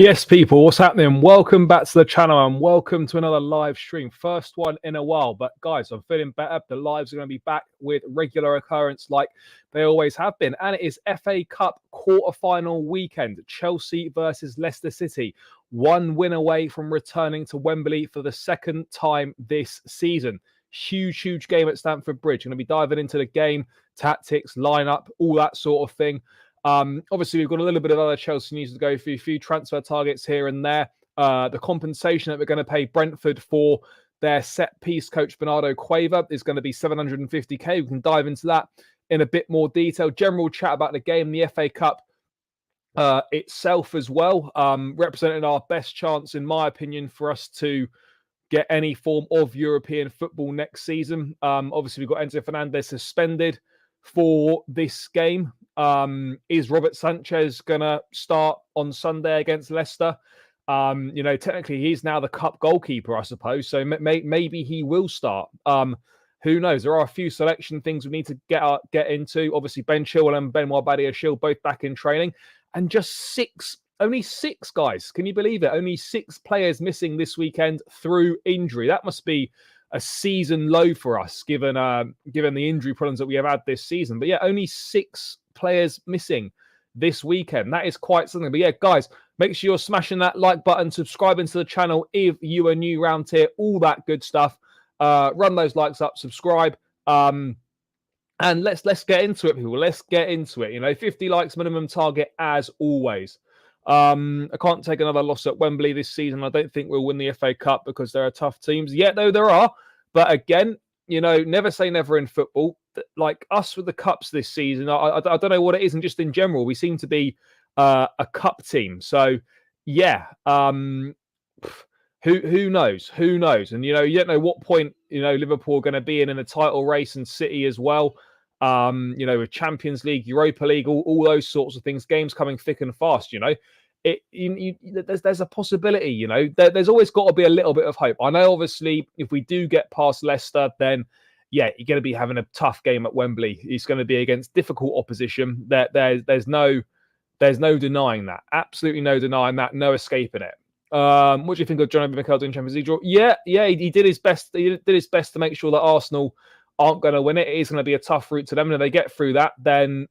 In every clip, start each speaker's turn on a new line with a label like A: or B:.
A: Yes, people, what's happening? Welcome back to the channel and welcome to another live stream. First one in a while, but guys, I'm feeling better. The lives are going to be back with regular occurrence like they always have been. And it is FA Cup quarter-final weekend. Chelsea versus Leicester City. One win away from returning to Wembley for the second time this season. Huge game at Stamford Bridge. I'm going to be diving into the game, tactics, lineup, all that sort of thing. Obviously, we've got a little bit of other Chelsea news to go through, a few transfer targets here and there. The compensation that we're going to pay Brentford for their set-piece coach, Bernardo Cueva, is going to be $750K. We can dive into that in a bit more detail. General chat about the game, the FA Cup itself as well, representing our best chance, in my opinion, for us to get any form of European football next season. Obviously, we've got Enzo Fernandez suspended for this game. Is Robert Sanchez gonna start on Sunday against Leicester? Technically he's now the cup goalkeeper, I suppose. So maybe he will start. Who knows? There are a few selection things we need to get into. Obviously, Ben Chilwell and Badiashile both back in training, and just only six guys. Can you believe it? Only 6 players missing this weekend through injury. That must be a season low for us, given the injury problems that we have had this season. But yeah, only 6 players missing this weekend. That is quite something. But yeah, guys, make sure you're smashing that like button, subscribing to the channel if you are new around here, all that good stuff. Run those likes up, subscribe, and let's get into it, people. Let's get into it. 50 likes minimum target as always. I can't take another loss at Wembley this season. I don't think we'll win the FA Cup because there are tough teams. Yet, though, there are. But again, never say never in football. Like us with the cups this season, I don't know what it is, and just in general, we seem to be a cup team. So, yeah, who knows? Who knows? And you don't know what point Liverpool are going to be in a title race, and City as well. With Champions League, Europa League, all those sorts of things, games coming thick and fast. There's a possibility. There's always got to be a little bit of hope. I know, obviously, if we do get past Leicester, then yeah, you're going to be having a tough game at Wembley. It's going to be against difficult opposition. There's no denying that. Absolutely no denying that. No escaping it. What do you think of John Obi Mikel doing Champions League draw? Yeah, he did his best. He did his best to make sure that Arsenal aren't going to win it. It is going to be a tough route to them. And if they get through that, then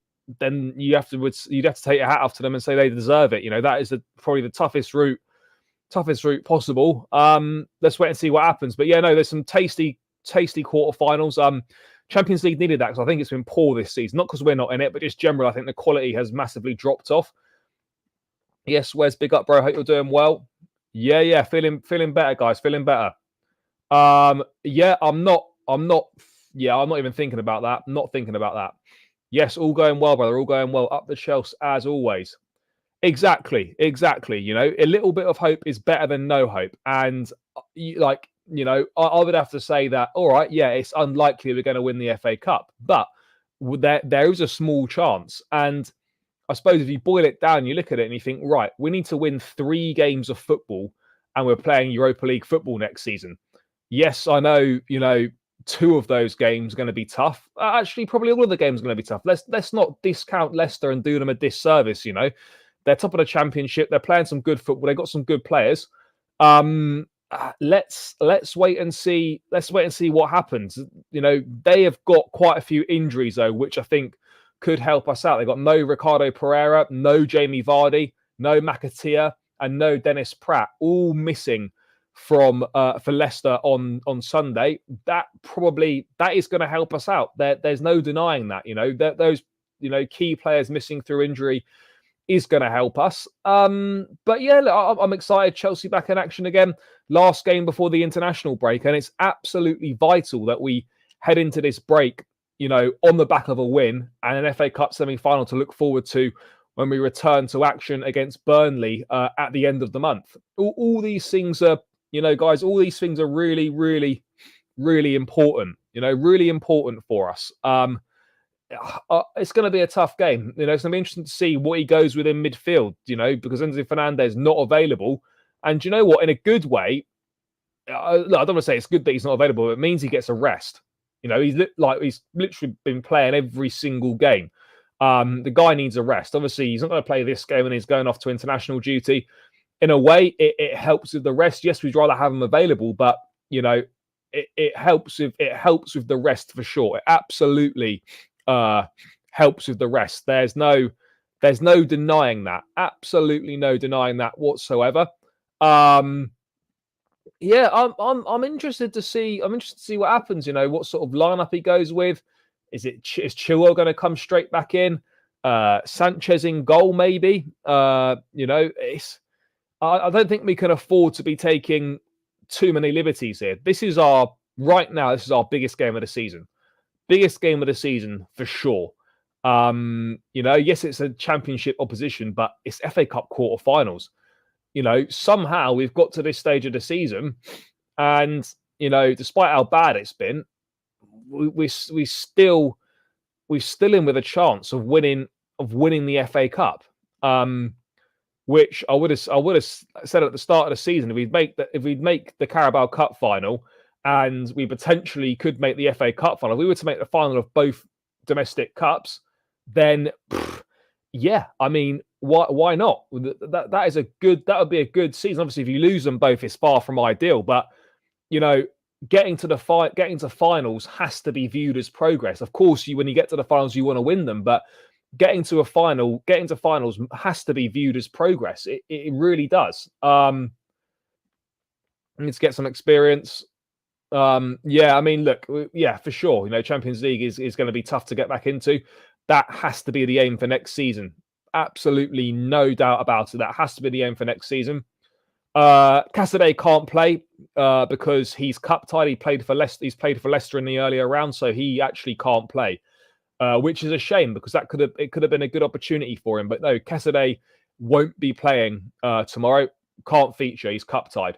A: you'd have to take your hat off to them and say they deserve it. That is probably the toughest route possible. Let's wait and see what happens. But yeah, no, there's some tasty quarterfinals. Champions League needed that because I think it's been poor this season. Not because we're not in it, but just general. I think the quality has massively dropped off. Yes, Wes, big up, bro. Hope you're doing well. Yeah, feeling better, guys. Feeling better. Yeah, I'm not even thinking about that. I'm not thinking about that. Yes, all going well, brother. All going well. Up the Chelsea as always. Exactly. A little bit of hope is better than no hope. And I would have to say that, all right, yeah, it's unlikely we're going to win the FA Cup, but there is a small chance. And I suppose if you boil it down, you look at it and you think, right, we need to win 3 games of football, and we're playing Europa League football next season. Yes, I know, 2 of those games are going to be tough. Actually, probably all of the games are going to be tough. Let's not discount Leicester and do them a disservice. They're top of the Championship. They're playing some good football. They've got some good players. Let's wait and see. Let's wait and see what happens. They have got quite a few injuries though, which I think could help us out. They've got no Ricardo Pereira, no Jamie Vardy, no McAteer, and no Dennis Pratt, all missing for Leicester on Sunday. That is going to help us out. There's no denying that. Those key players missing through injury is going to help us. But yeah, look, I'm excited. Chelsea back in action again. Last game before the international break, and it's absolutely vital that we head into this break, on the back of a win and an FA Cup semi-final to look forward to when we return to action against Burnley at the end of the month. All these things are, guys, all these things are really, really, really important. Really important for us. It's going to be a tough game. It's going to be interesting to see what he goes with in midfield, because Enzo Fernandez is not available. And you know what? In a good way, I don't want to say it's good that he's not available. It means he gets a rest. He's literally been playing every single game. The guy needs a rest. Obviously, he's not going to play this game and he's going off to international duty. in a way, it helps with the rest. Yes, we'd rather have them available, but it helps with the rest for sure. It absolutely helps with the rest. There's no denying that. Absolutely no denying that whatsoever. Yeah, I'm interested to see. I'm interested to see what happens. What sort of lineup he goes with. Is Chilwell going to come straight back in? Sanchez in goal, maybe. It's. I don't think we can afford to be taking too many liberties here. This is our biggest game of the season. Biggest game of the season for sure. Yes, it's a championship opposition, but it's FA Cup quarterfinals. Somehow we've got to this stage of the season, and despite how bad it's been, we're still in with a chance of winning the FA Cup. Which I would have said at the start of the season, if we'd make the Carabao Cup final, and we potentially could make the FA Cup final, if we were to make the final of both domestic cups, then yeah, I mean, why not? That would be a good season. Obviously, if you lose them both, it's far from ideal, but getting to finals has to be viewed as progress. Of course, when you get to the finals, you want to win them, but getting to finals has to be viewed as progress. It really does. Need to get some experience. Yeah, I mean, look, yeah, for sure. Champions League is going to be tough to get back into. That has to be the aim for next season. Absolutely no doubt about it. That has to be the aim for next season. Casadei can't play because he's cup tied. He's played for Leicester in the earlier round, so he actually can't play. Which is a shame because it could have been a good opportunity for him. But no, Casadei won't be playing tomorrow. Can't feature. He's cup tied.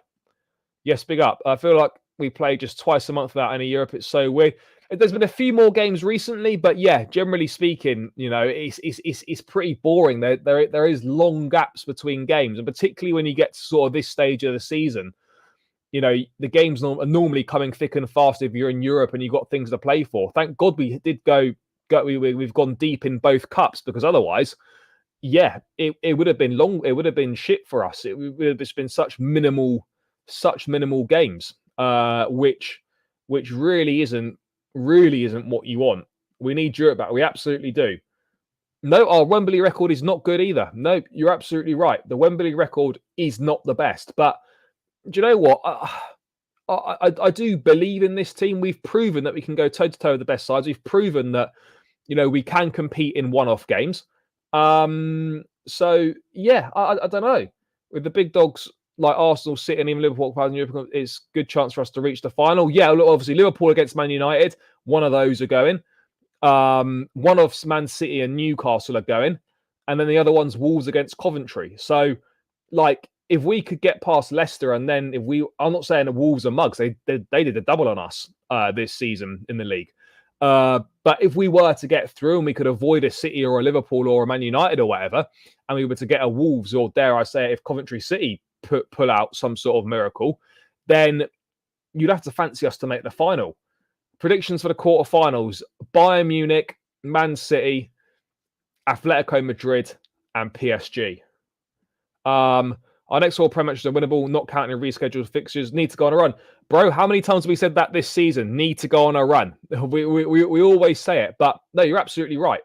A: Yes, big up. I feel like we play just twice a month without any Europe. It's so weird. There's been a few more games recently, but yeah, generally speaking, it's pretty boring. There is long gaps between games, and particularly when you get to sort of this stage of the season, the games are normally coming thick and fast if you're in Europe and you've got things to play for. Thank God we did we've gone deep in both cups, because otherwise, yeah, it would have been long. It would have been shit for us. It would have just been such minimal games, which really isn't what you want. We need Europe back. We absolutely do. No, our Wembley record is not good either. No, you're absolutely right. The Wembley record is not the best. But do you know what? I do believe in this team. We've proven that we can go toe-to-toe with the best sides. We've proven that, we can compete in one-off games. So, yeah, I don't know. With the big dogs like Arsenal, City, and even Liverpool, it's a good chance for us to reach the final. Yeah, obviously, Liverpool against Man United, one of those are going. One of Man City and Newcastle are going. And then the other one's Wolves against Coventry. So, if we could get past Leicester, and then I'm not saying the Wolves are mugs. They did a double on us this season in the league. But if we were to get through and we could avoid a City or a Liverpool or a Man United or whatever, and we were to get a Wolves, or dare I say, if Coventry City pull out some sort of miracle, then you'd have to fancy us to make the final. Predictions for the quarterfinals: Bayern Munich, Man City, Atletico Madrid, and PSG. Our next 4 Premier matches are winnable, not counting rescheduled fixtures. Need to go on a run. Bro, how many times have we said that this season? Need to go on a run. We always say it, but no, you're absolutely right.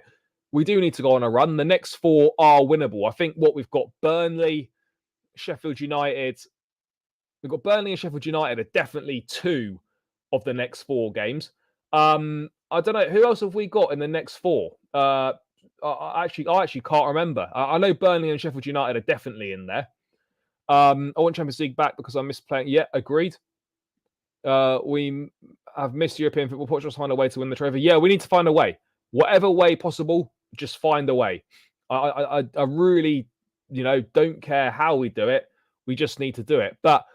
A: We do need to go on a run. The next 4 are winnable. I think what we've got: Burnley, Sheffield United. We've got Burnley and Sheffield United are definitely 2 of the next 4 games. I don't know. Who else have we got in the next 4? I actually can't remember. I know Burnley and Sheffield United are definitely in there. I want Champions League back because I miss playing. Yeah, agreed. We have missed European football. Portugal's find a way to win the trophy. Yeah, we need to find a way. Whatever way possible, just find a way. I really, don't care how we do it. We just need to do it. But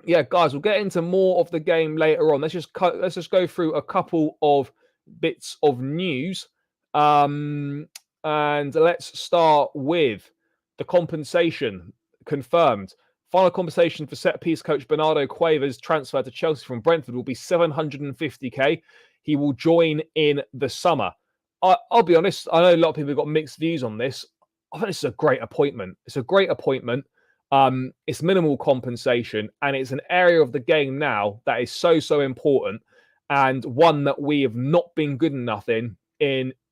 A: yeah, guys, we'll get into more of the game later on. Let's just go through a couple of bits of news. And let's start with the compensation confirmed. Final compensation for set-piece coach Bernardo Cueva's transfer to Chelsea from Brentford will be 750k. He will join in the summer. I'll be honest, I know a lot of people have got mixed views on this. I think this is a great appointment. It's a great appointment. It's minimal compensation, and it's an area of the game now that is so important, and one that we have not been good enough in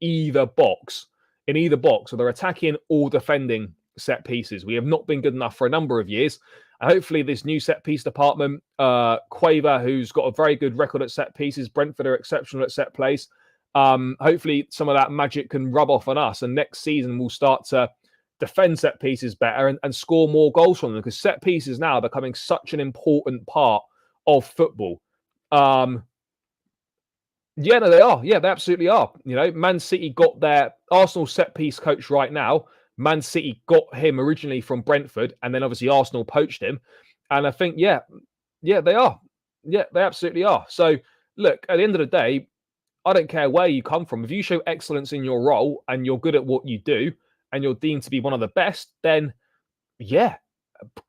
A: either box, whether attacking or defending set pieces. We have not been good enough for a number of years. And hopefully, this new set piece department, Quaver, who's got a very good record at set pieces, Brentford are exceptional at set plays. Hopefully, some of that magic can rub off on us, and next season we'll start to defend set pieces better and score more goals from them, because set pieces now are becoming such an important part of football. Yeah, no, they are. Yeah, they absolutely are. You know, Man City got their Arsenal set piece coach right now. Man City got him originally from Brentford, and then obviously Arsenal poached him. And I think, yeah, they are. Yeah, they absolutely are. So, look, at the end of the day, I don't care where you come from. If you show excellence in your role and you're good at what you do and you're deemed to be one of the best, then yeah,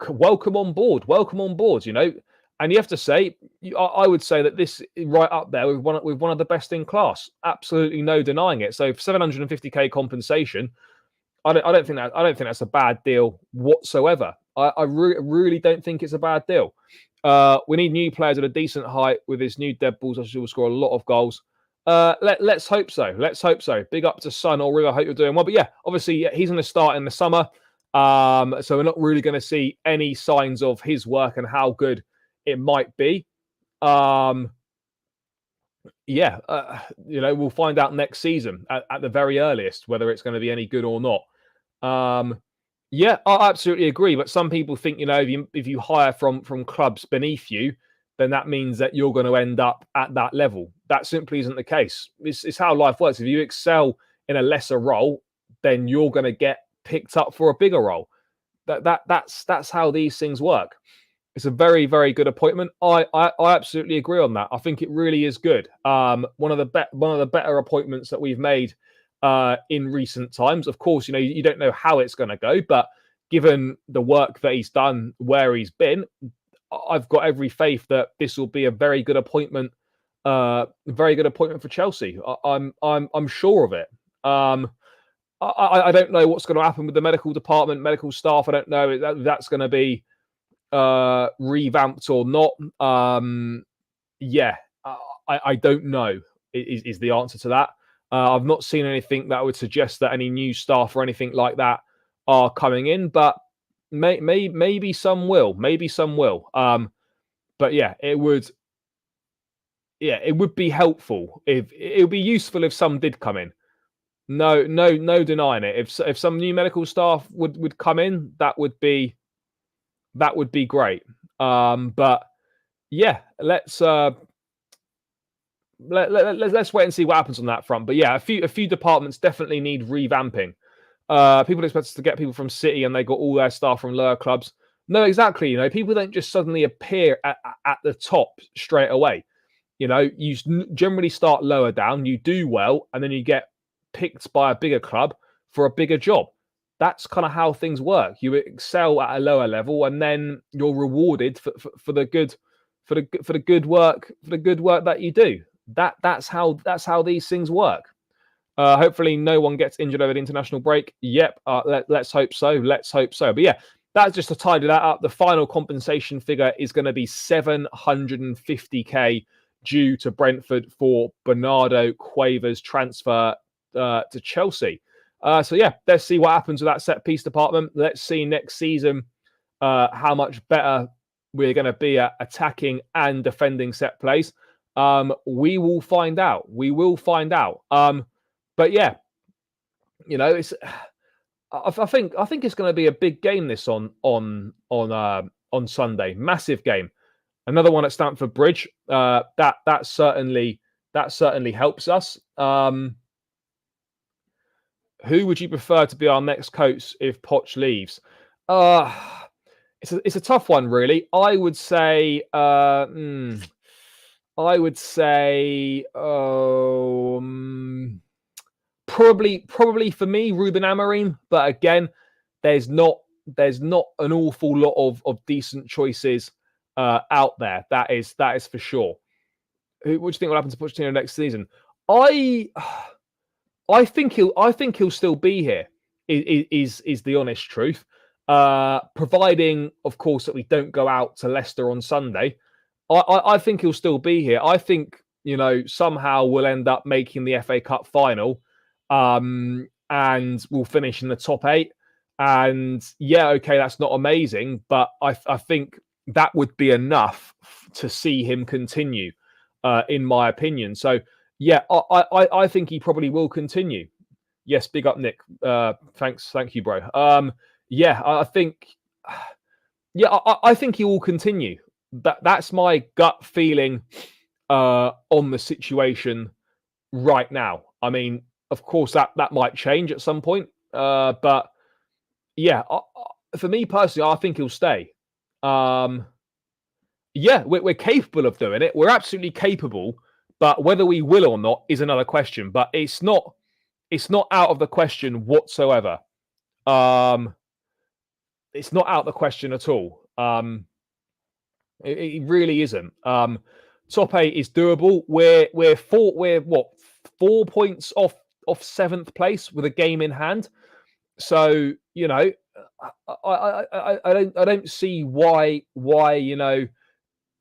A: welcome on board. Welcome on board, you know. And you have to say, I would say that this is right up there with one of the best in class. Absolutely no denying it. So 750k compensation, I don't think that's a bad deal whatsoever. I really don't think it's a bad deal. We need new players at a decent height with this new dead balls. I should will score a lot of goals. Let's hope so. Let's hope so. Big up to Sun or River. I hope you're doing well. But yeah, obviously he's going to start in the summer. So we're not really going to see any signs of his work and how good it might be. You know, we'll find out next season at the very earliest whether it's going to be any good or not. Yeah, I absolutely agree. But some people think, you know, if you hire from clubs beneath you, then that means that you're going to end up at that level. That simply isn't the case. It's how life works. If you excel in a lesser role, then you're going to get picked up for a bigger role. That's how these things work. It's a very, very good appointment. I absolutely agree on that. I think it really is good. One of the better appointments that we've made in recent times. Of course, you know, you don't know how it's going to go, but given the work that he's done where he's been, I've got every faith that this will be a very good appointment. Very good appointment for Chelsea. I'm sure of it. I don't know what's going to happen with the medical department, medical staff. I don't know if that's going to be revamped or not. I don't know is the answer to that. I've not seen anything that would suggest that any new staff or anything like that are coming in, but maybe some will. Maybe some will. But yeah, it would be helpful if it would be useful if some did come in. No denying it. If some new medical staff would come in, that would be great. But yeah, let's wait and see what happens on that front. But yeah, a few departments definitely need revamping. People expect us to get people from City and they got all their staff from lower clubs. No, exactly. You know, people don't just suddenly appear at the top straight away. You know, you generally start lower down, you do well, and then you get picked by a bigger club for a bigger job. That's kind of how things work. You excel at a lower level, and then you're rewarded for the good work that you do. That's how these things work. Hopefully, no one gets injured over the international break. Yep, let's hope so. Let's hope so. But yeah, that's just to tidy that up. The final compensation figure is going to be 750k due to Brentford for Bernardo Cueva's transfer to Chelsea. So yeah, let's see what happens with that set piece department. Let's see next season how much better we're going to be at attacking and defending set plays. We will find out. We will find out. But yeah, you know, it's. I think it's going to be a big game. This on Sunday, massive game. Another one at Stamford Bridge. That certainly helps us. Who would you prefer to be our next coach if Poch leaves? It's a tough one, really. I would say. Probably for me, Ruben Amorim. But again, there's not an awful lot of decent choices out there. That is for sure. What do you think will happen to Pochettino next season? I think he'll still be here. Is the honest truth. providing, of course, that we don't go out to Leicester on Sunday. I think he'll still be here. I think, somehow we'll end up making the FA Cup final, and we'll finish in the top 8. And yeah, okay, that's not amazing, but I think that would be enough to see him continue, in my opinion. So yeah, I think he probably will continue. Yes, big up, Nick. Thank you, bro. Yeah, I think, I think he will continue. That's my gut feeling on the situation right now. I mean, of course, that might change at some point, but yeah, for me personally, I think he'll stay. Yeah, we're capable of doing it. We're absolutely capable, but whether we will or not is another question. But it's not out of the question whatsoever. It's not out of the question at all. It really isn't. Top 8 is doable. We're 4 points off 7th place with a game in hand. So I don't see why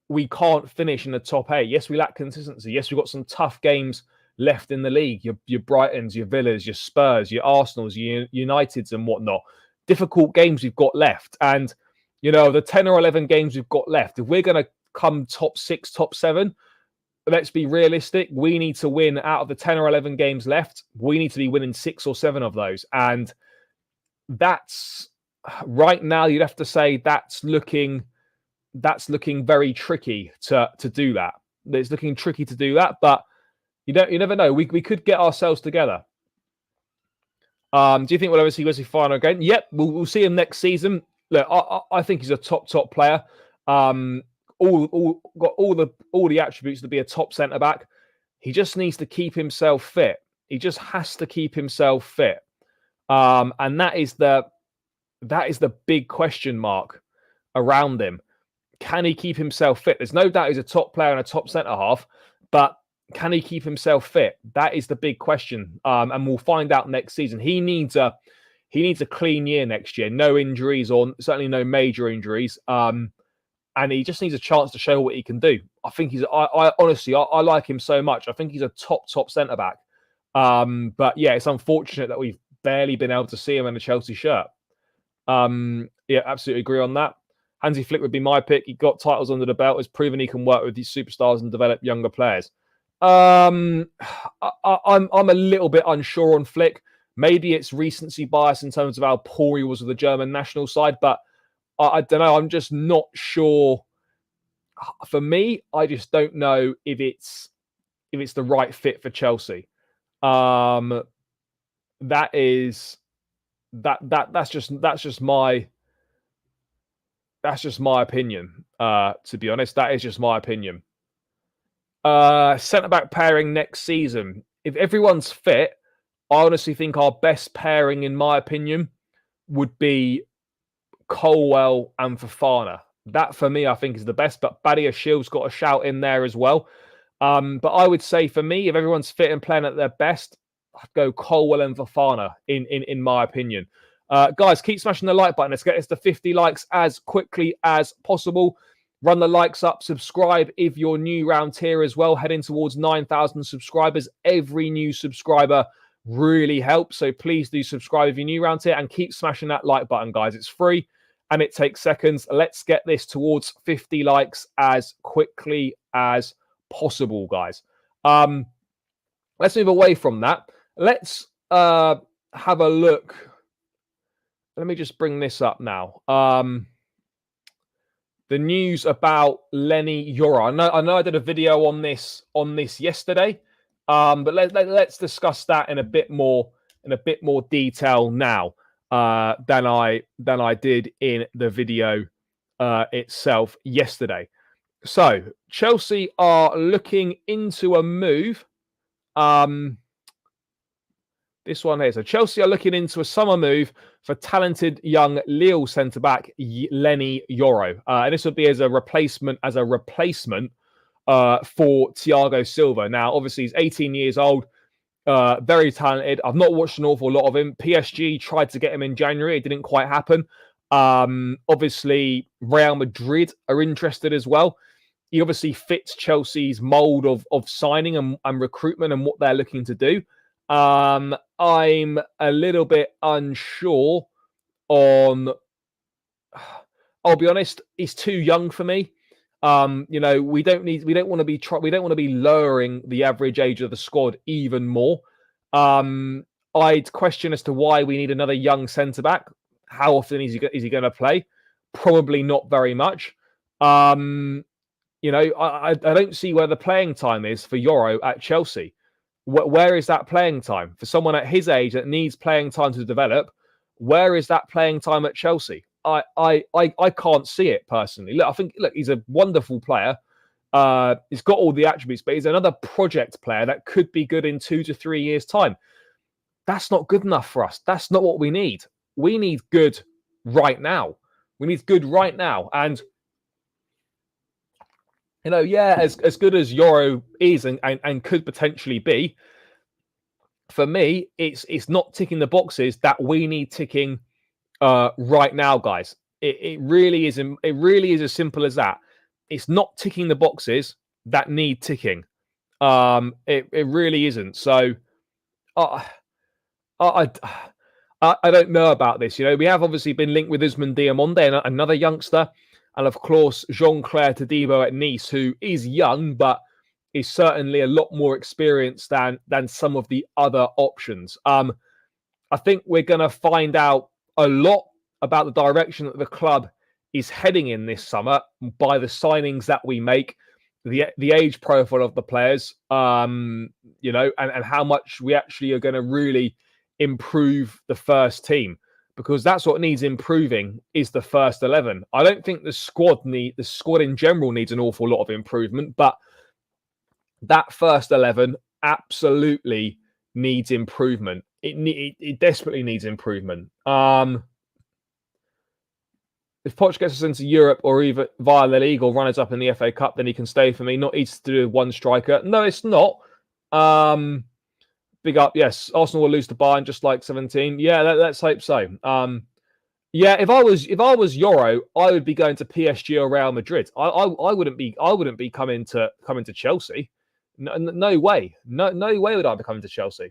A: we can't finish in the top 8. Yes, we lack consistency. Yes, we've got some tough games left in the league. Your Brightons, your Villas, your Spurs, your Arsenals, your Uniteds, and whatnot. Difficult games we've got left, and the 10 or 11 games we've got left. If we're going to come top 6, top 7, let's be realistic. We need to win out of the 10 or 11 games left. We need to be winning 6 or 7 of those, and that's right now. You'd have to say that's looking very tricky to do that. It's looking tricky to do that, but you never know. We could get ourselves together. Do you think we'll ever see Wesley Fofana again? Yep, we'll see him next season. Look, I think he's a top player. Got all the attributes to be a top centre back. He just needs to keep himself fit. He just has to keep himself fit. And that is the big question mark around him. Can he keep himself fit? There's no doubt he's a top player and a top centre half, but can he keep himself fit? That is the big question. And we'll find out next season. He needs a clean year next year. No injuries, or certainly no major injuries. And he just needs a chance to show what he can do. I think I honestly like him so much. I think he's a top centre back. But yeah, it's unfortunate that we've barely been able to see him in a Chelsea shirt. Yeah, absolutely agree on that. Hansi Flick would be my pick. He got titles under the belt. Has proven he can work with these superstars and develop younger players. I'm a little bit unsure on Flick. Maybe it's recency bias in terms of how poor he was with the German national side, but I don't know. I'm just not sure. For me, I just don't know if it's the right fit for Chelsea. That's just my opinion. To be honest, that is just my opinion. Centre-back pairing next season. If everyone's fit, I honestly think our best pairing, in my opinion, would be Chilwell and Fofana. That, for me, I think is the best. But Badiashile's got a shout in there as well. But I would say, for me, if everyone's fit and playing at their best, I'd go Chilwell and Fofana, in my opinion. Guys, keep smashing the like button. Let's get us to 50 likes as quickly as possible. Run the likes up. Subscribe if you're new round here as well. Heading towards 9,000 subscribers. Every new subscriber really helps. So please do subscribe if you're new round here, and keep smashing that like button, guys. It's free and it takes seconds. Let's get this towards 50 likes as quickly as possible, guys. Let's move away from that. Let's have a look. Let me just bring this up now. The news about Leny Yoro. I know I did a video on this yesterday, but let's discuss that in a bit more detail now than I did in the video itself yesterday. So Chelsea are looking into a move. This one here. So Chelsea are looking into a summer move for talented young Lille centre-back Leny Yoro. And this would be as a replacement for Thiago Silva. Now, obviously, he's 18 years old, very talented. I've not watched an awful lot of him. PSG tried to get him in January. It didn't quite happen. Obviously, Real Madrid are interested as well. He obviously fits Chelsea's mold of signing and recruitment and what they're looking to do. I'm a little bit unsure on. I'll be honest, he's too young for me. We don't want to be lowering the average age of the squad even more. I'd question as to why we need another young centre back. How often is he going to play? Probably not very much. I don't see where the playing time is for Euro at Chelsea. Where is that playing time for someone at his age that needs playing time to develop? Where is that playing time at Chelsea? I can't see it personally. I think he's a wonderful player. He's got all the attributes, but he's another project player that could be good in 2 to 3 years' time. That's not good enough for us. That's not what we need. We need good right now. We need good right now. And as good as Euro is and could potentially be, for me, it's not ticking the boxes that we need ticking right now, guys. It really is. It really is as simple as that. It's not ticking the boxes that need ticking. It really isn't. So, I don't know about this. We have obviously been linked with Ousmane Diamonde, another youngster. And of course, Jean-Claire Todibo at Nice, who is young, but is certainly a lot more experienced than some of the other options. I think we're going to find out a lot about the direction that the club is heading in this summer by the signings that we make, the age profile of the players, and how much we actually are going to really improve the first team. Because that's what needs improving is the first 11. I don't think the squad in general needs an awful lot of improvement, but that first 11 absolutely needs improvement. It desperately needs improvement. If Poch gets us into Europe or either via the league or runners up in the FA Cup, then he can stay for me. Not easy to do with one striker. No, it's not. Big up, yes. Arsenal will lose to Bayern just like 17. Yeah, let's hope so. If I was Euro, I would be going to PSG or Real Madrid. I wouldn't be coming to Chelsea. No way. No way would I be coming to Chelsea.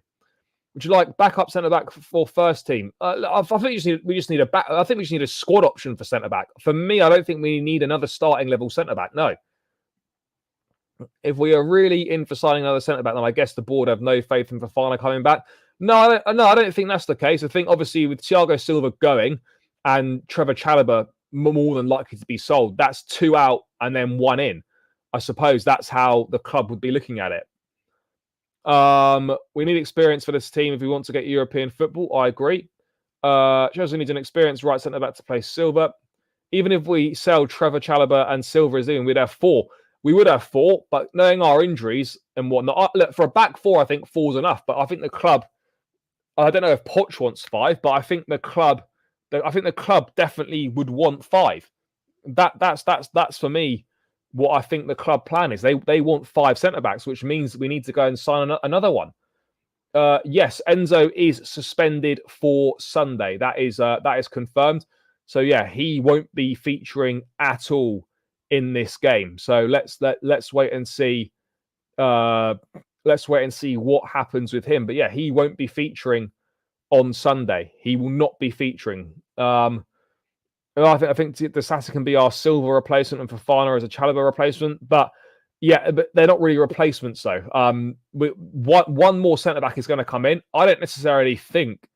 A: Would you like backup centre back for first team? I think we just need a back. I think we just need a squad option for centre back. For me, I don't think we need another starting level centre back. No. If we are really in for signing another centre back, then I guess the board have no faith in Fofana coming back. No, I don't think that's the case. I think obviously with Thiago Silva going and Trevor Chalobah more than likely to be sold, that's 2 out and then 1 in. I suppose that's how the club would be looking at it. We need experience for this team if we want to get European football. I agree. Chelsea needs an experienced right centre back to play Silva. Even if we sell Trevor Chalobah and Silva as in, we'd have 4. We would have 4, but knowing our injuries and whatnot, look, for a back 4, I think 4's enough. But I think the club, I don't know if Poch wants 5, but I think the club definitely would want 5. That's for me what I think the club plan is. They want 5 centre backs, which means we need to go and sign another one. Yes, Enzo is suspended for Sunday. That is confirmed. So yeah, he won't be featuring at all in this game. So let's wait and see. Let's wait and see what happens with him. But yeah, he won't be featuring on Sunday. He will not be featuring. I think the Sasa can be our Silva replacement and Fofana as a Chalobah replacement. But yeah, but they're not really replacements though. One more centre back is going to come in. I don't necessarily think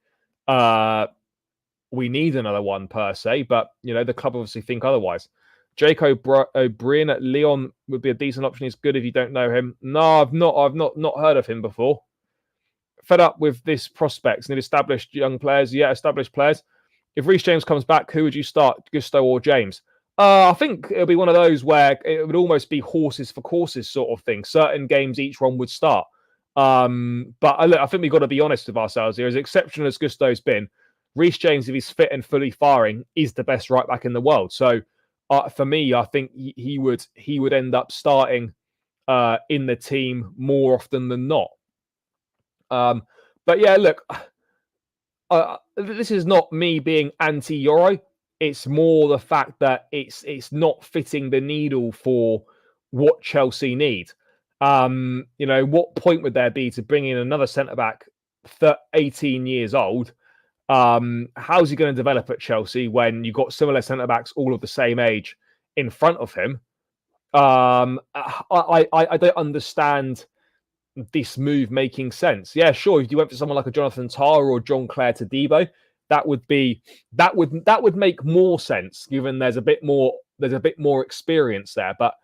A: we need another one per se, but the club obviously think otherwise. Jake O'Brien at Lyon would be a decent option. He's good if you don't know him. No, I've not heard of him before. Fed up with this prospects. Need established young players. Yeah, established players. If Reece James comes back, who would you start, Gusto or James? I think it'll be one of those where it would almost be horses for courses sort of thing. Certain games, each one would start. But I think we've got to be honest with ourselves here. As exceptional as Gusto's been, Reece James, if he's fit and fully firing, is the best right back in the world. So for me, I think he would end up starting in the team more often than not. But yeah, look, this is not me being anti-Euro. It's more the fact that it's not fitting the needle for what Chelsea need. What point would there be to bring in another centre back, 18 years old? How's he going to develop at Chelsea when you've got similar centre backs all of the same age in front of him? I don't understand this move making sense. Yeah, sure. If you went for someone like a Jonathan Tah or John Clare Todibo, that would make more sense, given there's a bit more experience there. But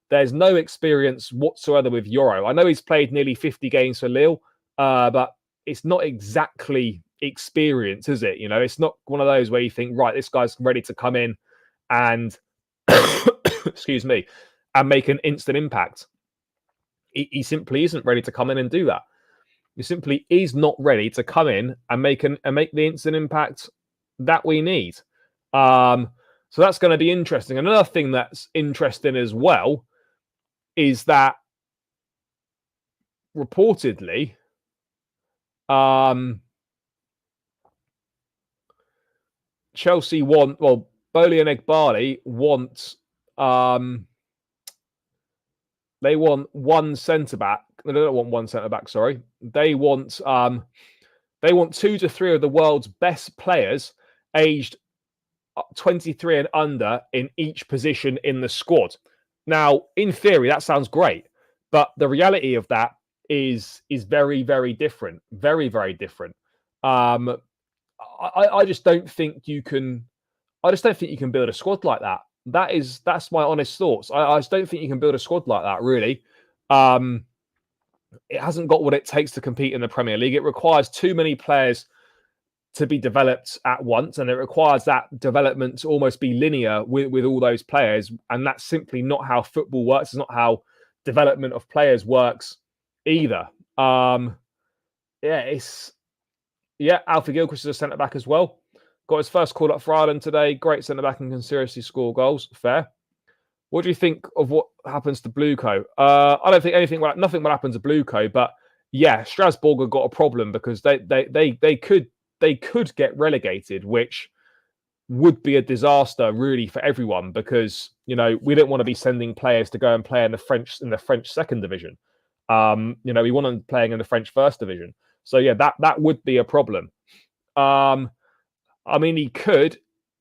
A: there's no experience whatsoever with Euro. I know he's played nearly 50 games for Lille, but it's not exactly experience, is it? It's not one of those where you think, right, this guy's ready to come in and excuse me, and make an instant impact. He simply isn't ready to come in and do that. He simply is not ready to come in and make the instant impact that we need. So that's going to be interesting. Another thing that's interesting as well is that reportedly, Chelsea want, Boli and Egbali want, they want one centre back. They don't want one centre back. Sorry, they want 2 to 3 of the world's best players, aged 23 and under, in each position in the squad. Now, in theory, that sounds great, but the reality of that is very, very different. Very, very different. I just don't think you can. I just don't think you can build a squad like that. That's my honest thoughts. I just don't think you can build a squad like that, really. It hasn't got what it takes to compete in the Premier League. It requires too many players to be developed at once, and it requires that development to almost be linear with all those players, and that's simply not how football works. It's not how development of players works either. Alfie Gilchrist is a centre-back as well. Got his first call up for Ireland today. Great centre-back and can seriously score goals. Fair. What do you think of what happens to Blueco? I don't think nothing will happen to Blueco, but yeah, Strasbourg have got a problem because they could get relegated, which would be a disaster really for everyone, because we don't want to be sending players to go and play in the French second division. We want them playing in the French first division. So yeah, that would be a problem. I mean, he could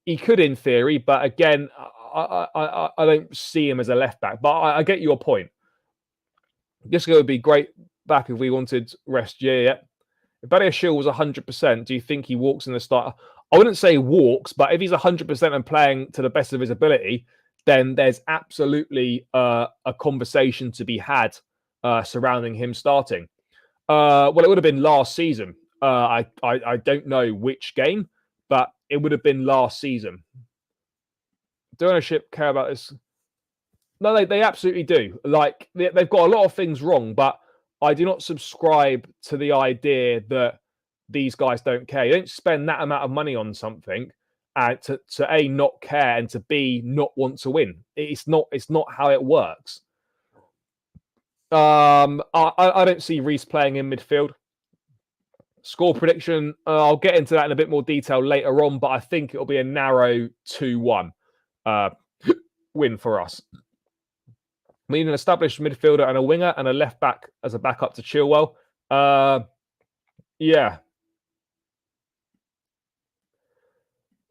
A: in theory, but again, I don't see him as a left back. But I get your point. This would be great back if we wanted rest. Yeah. If Badiashile was 100%, do you think he walks in the start? I wouldn't say walks, but if he's 100% and playing to the best of his ability, then there's absolutely a conversation to be had surrounding him starting. Well, it would have been last season. I don't know which game, but it would have been last season. Do ownership care about this? No, they absolutely do. Like, they've got a lot of things wrong, but I do not subscribe to the idea that these guys don't care. You don't spend that amount of money on something to A, not care, and to B, not want to win. It's not how it works. I don't see Reece playing in midfield. Score prediction, I'll get into that in a bit more detail later on, but I think it'll be a narrow 2-1 win for us. We need an established midfielder and a winger and a left back as a backup to Chilwell. Yeah.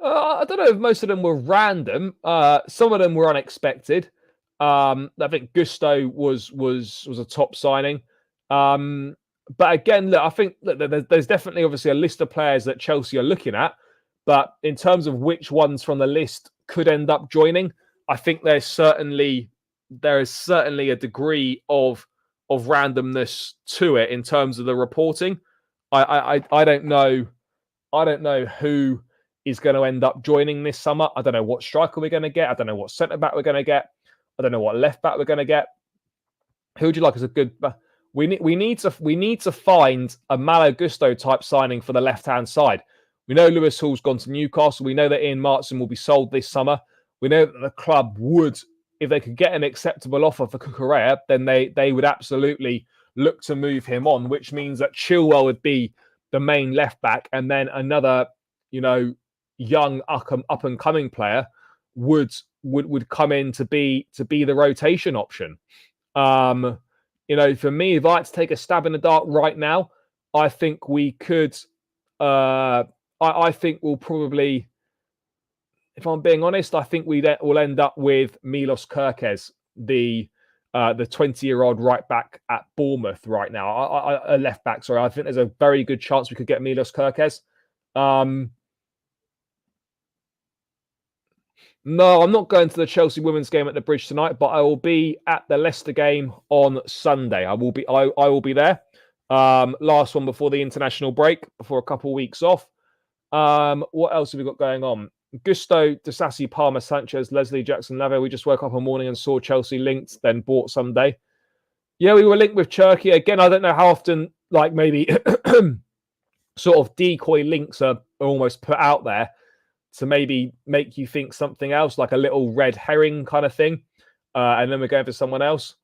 A: I don't know if most of them were random. Some of them were unexpected. I think Gusto was a top signing. But again, look, I think there's definitely obviously a list of players that Chelsea are looking at. But in terms of which ones from the list could end up joining, I think there is certainly a degree of randomness to it in terms of the reporting. I don't know who is going to end up joining this summer. I don't know what striker we're going to get. I don't know what centre back we're going to get. I don't know what left back we're going to get. Who would you like as a good? We need to find a Malo Gusto type signing for the left hand side. We know Lewis Hall's gone to Newcastle. We know that Ian Martin will be sold this summer. We know that the club would, if they could get an acceptable offer for Cucurella, then they would absolutely look to move him on, which means that Chilwell would be the main left back, and then another, young up and coming player would come in to be the rotation option. For me, if I had to take a stab in the dark right now, I think we could. I think we'll probably, if I'm being honest, I think we will end up with Milos Kerkez, the 20-year-old right back at Bournemouth right now. A left back, sorry. I think there's a very good chance we could get Milos Kerkez. No, I'm not going to the Chelsea women's game at the Bridge tonight, but I will be at the Leicester game on Sunday. I will be there. Last one before the international break, before a couple of weeks off. What else have we got going on? Gusto, Disasi, Palmer, Sanchez, Leslie, Jackson, Lave. We just woke up one morning and saw Chelsea linked, then bought Sunday. Yeah, we were linked with Turkey. Again, I don't know how often, like maybe sort of decoy links are almost put out there to maybe make you think something else, like a little red herring kind of thing. And then we're going for someone else.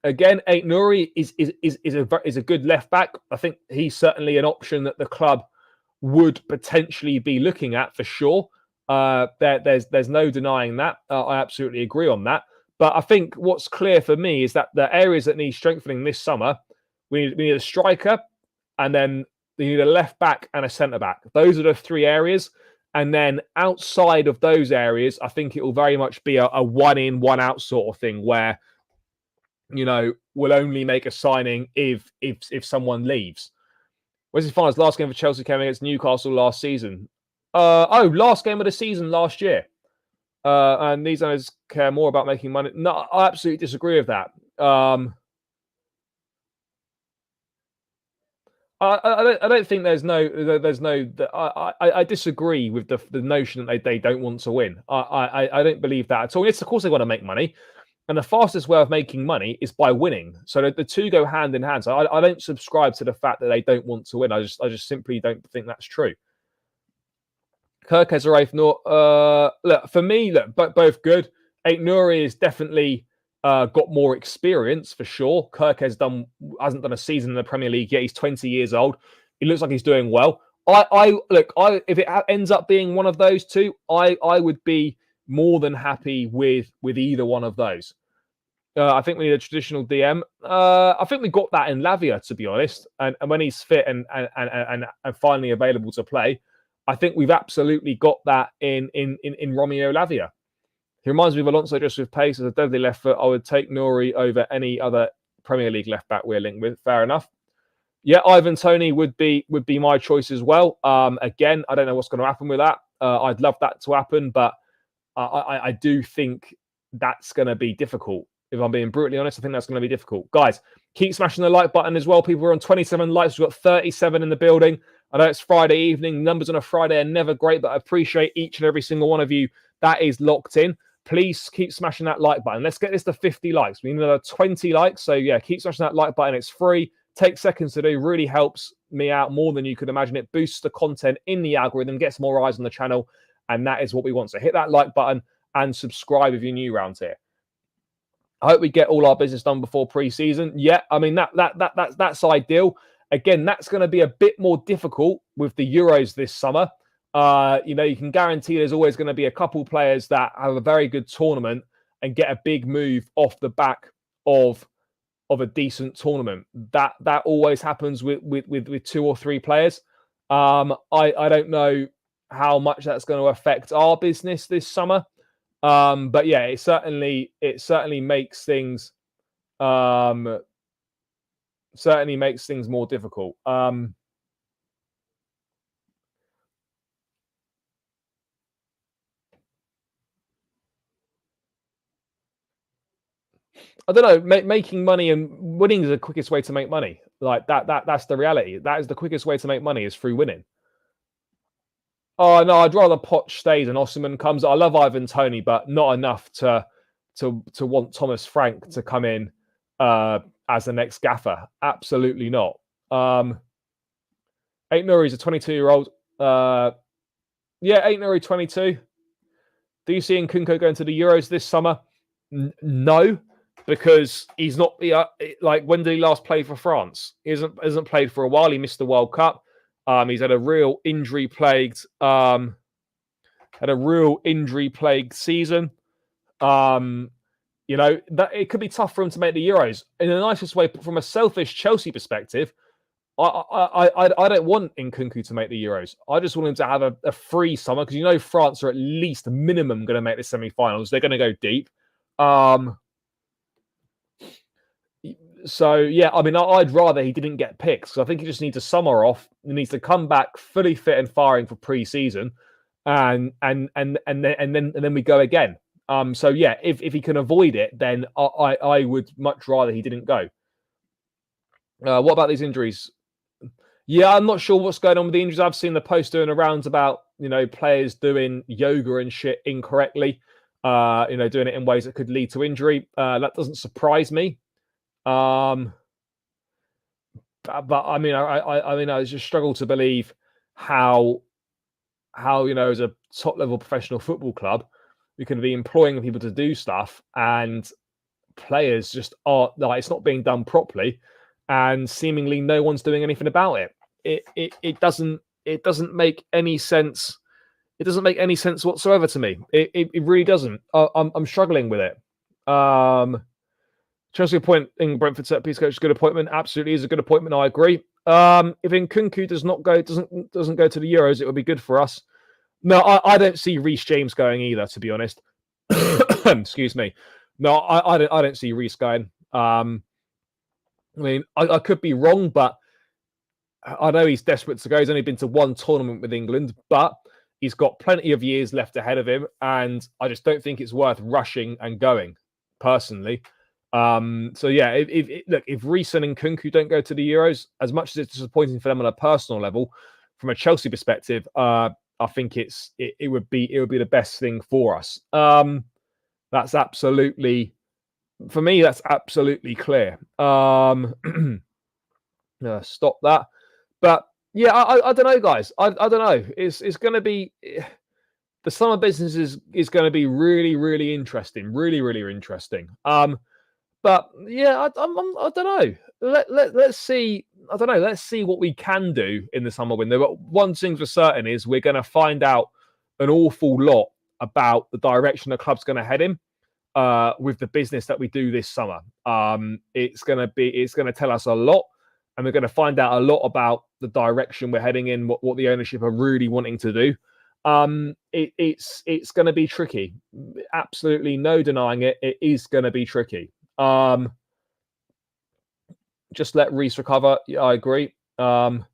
A: Again, Ait Nouri is a good left back. I think he's certainly an option that the club would potentially be looking at for sure. There's no denying that. I absolutely agree on that. But I think what's clear for me is that the areas that need strengthening this summer, we need a striker, and then we need a left back and a centre back. Those are the three areas. And then outside of those areas, I think it will very much be a one in, one out sort of thing where, we'll only make a signing if someone leaves. Where's his finals? Last game for Chelsea came against Newcastle last season. Last game of the season last year. And these owners care more about making money. No, I absolutely disagree with that. I don't think there's no. I disagree with the notion that they don't want to win. I don't believe that at all. Yes, of course they want to make money, and the fastest way of making money is by winning. So the two go hand in hand. So I don't subscribe to the fact that they don't want to win. I just simply don't think that's true. Kerkez or Ait Nouri, look, for me, both good. Ait Nouri is definitely got more experience for sure. Kerkez hasn't done a season in the Premier League yet. He's 20 years old. He looks like he's doing well. If it ends up being one of those two, I would be more than happy with either one of those. I think we need a traditional DM. I think we got that in Lavia, to be honest. And when he's fit and finally available to play, I think we've absolutely got that in Romeo Lavia. He reminds me of Alonso just with pace as a deadly left foot. I would take Nouri over any other Premier League left back we're linked with. Fair enough. Yeah, Ivan Toney would be my choice as well. Again, I don't know what's going to happen with that. I'd love that to happen, but I do think that's going to be difficult. If I'm being brutally honest, I think that's going to be difficult. Guys, keep smashing the like button as well. People are on 27 likes. We've got 37 in the building. I know it's Friday evening. Numbers on a Friday are never great, but I appreciate each and every single one of you that is locked in. Please keep smashing that like button. Let's get this to 50 likes. We need another 20 likes. So yeah, keep smashing that like button. It's free. Takes seconds to do. Really helps me out more than you could imagine. It boosts the content in the algorithm, gets more eyes on the channel, and that is what we want. So hit that like button and subscribe if you're new around here. I hope we get all our business done before pre-season. Yeah, I mean that's ideal. Again, that's going to be a bit more difficult with the Euros this summer. You can guarantee there's always going to be a couple players that have a very good tournament and get a big move off the back of a decent tournament. That always happens with two or three players. I don't know how much that's going to affect our business this summer. But yeah, it certainly makes things more difficult. I don't know. Making money and winning is the quickest way to make money. Like that's the reality. That is the quickest way to make money is through winning. Oh no, I'd rather Poch stays and Osimhen comes. I love Ivan Toney, but not enough to want Thomas Frank to come in as the next gaffer. Absolutely not. Ait Nouri is a 22-year-old. Ait Nouri 22. Do you see Nkunku going to the Euros this summer? No, because he's not. Like, when did he last play for France? He hasn't played for a while. He missed the World Cup. He's had a real injury-plagued had a real injury-plagued season. You know, that it could be tough for him to make the Euros. In the nicest way, from a selfish Chelsea perspective, I don't want Nkunku to make the Euros. I just want him to have a free summer, because you know France are at least minimum going to make the semi-finals. They're going to go deep. So yeah, I mean, I'd rather he didn't get picked, because I think he just needs a summer off. He needs to come back fully fit and firing for pre-season, and then we go again. So yeah, if he can avoid it, then I would much rather he didn't go. What about these injuries? Yeah, I'm not sure what's going on with the injuries. I've seen the post doing around about, you know, players doing yoga and shit incorrectly, you know, doing it in ways that could lead to injury. That doesn't surprise me. But I mean, I mean, I just struggle to believe how you know, as a top level professional football club, we can be employing people to do stuff, and players just are like, it's not being done properly, and seemingly no one's doing anything about it. It doesn't make any sense. It doesn't make any sense whatsoever to me. It really doesn't. I'm struggling with it. Chelsea appointing Brentford set piece coach, good appointment. Absolutely is a good appointment. I agree. If Nkunku doesn't go to the Euros, it would be good for us. No, I don't see Reece James going either, to be honest. Excuse me. No, I don't see Reece going. I mean, I could be wrong, but I know he's desperate to go. He's only been to one tournament with England, but he's got plenty of years left ahead of him, and I just don't think it's worth rushing and going, personally. So yeah, if Reece and Nkunku don't go to the Euros, as much as it's disappointing for them on a personal level, from a Chelsea perspective, I think it would be the best thing for us. That's absolutely, for me, that's absolutely clear. Stop that. But yeah, I don't know, guys. I don't know. It's going to be, the summer business is going to be really, really interesting. Really, really interesting. But yeah, I don't know. Let's see. I don't know. Let's see what we can do in the summer window. But one thing for certain is we're going to find out an awful lot about the direction the club's going to head in with the business that we do this summer. It's going to tell us a lot, and we're going to find out a lot about the direction we're heading in, what the ownership are really wanting to do. It's going to be tricky. Absolutely no denying it. It is going to be tricky. Just let Reece recover. Yeah, I agree. Both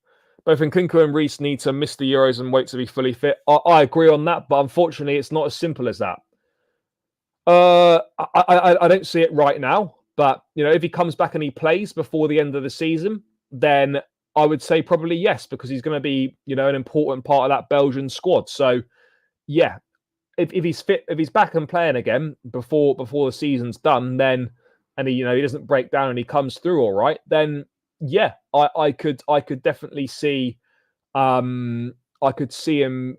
A: Nkunku and Reece need to miss the Euros and wait to be fully fit. I agree on that, but unfortunately, it's not as simple as that. I don't see it right now, but you know, if he comes back and he plays before the end of the season, then I would say probably yes, because he's going to be, you know, an important part of that Belgian squad. So yeah, if he's fit, if he's back and playing again before the season's done, then, and he doesn't break down and he comes through all right, then yeah, I could definitely see, I could see him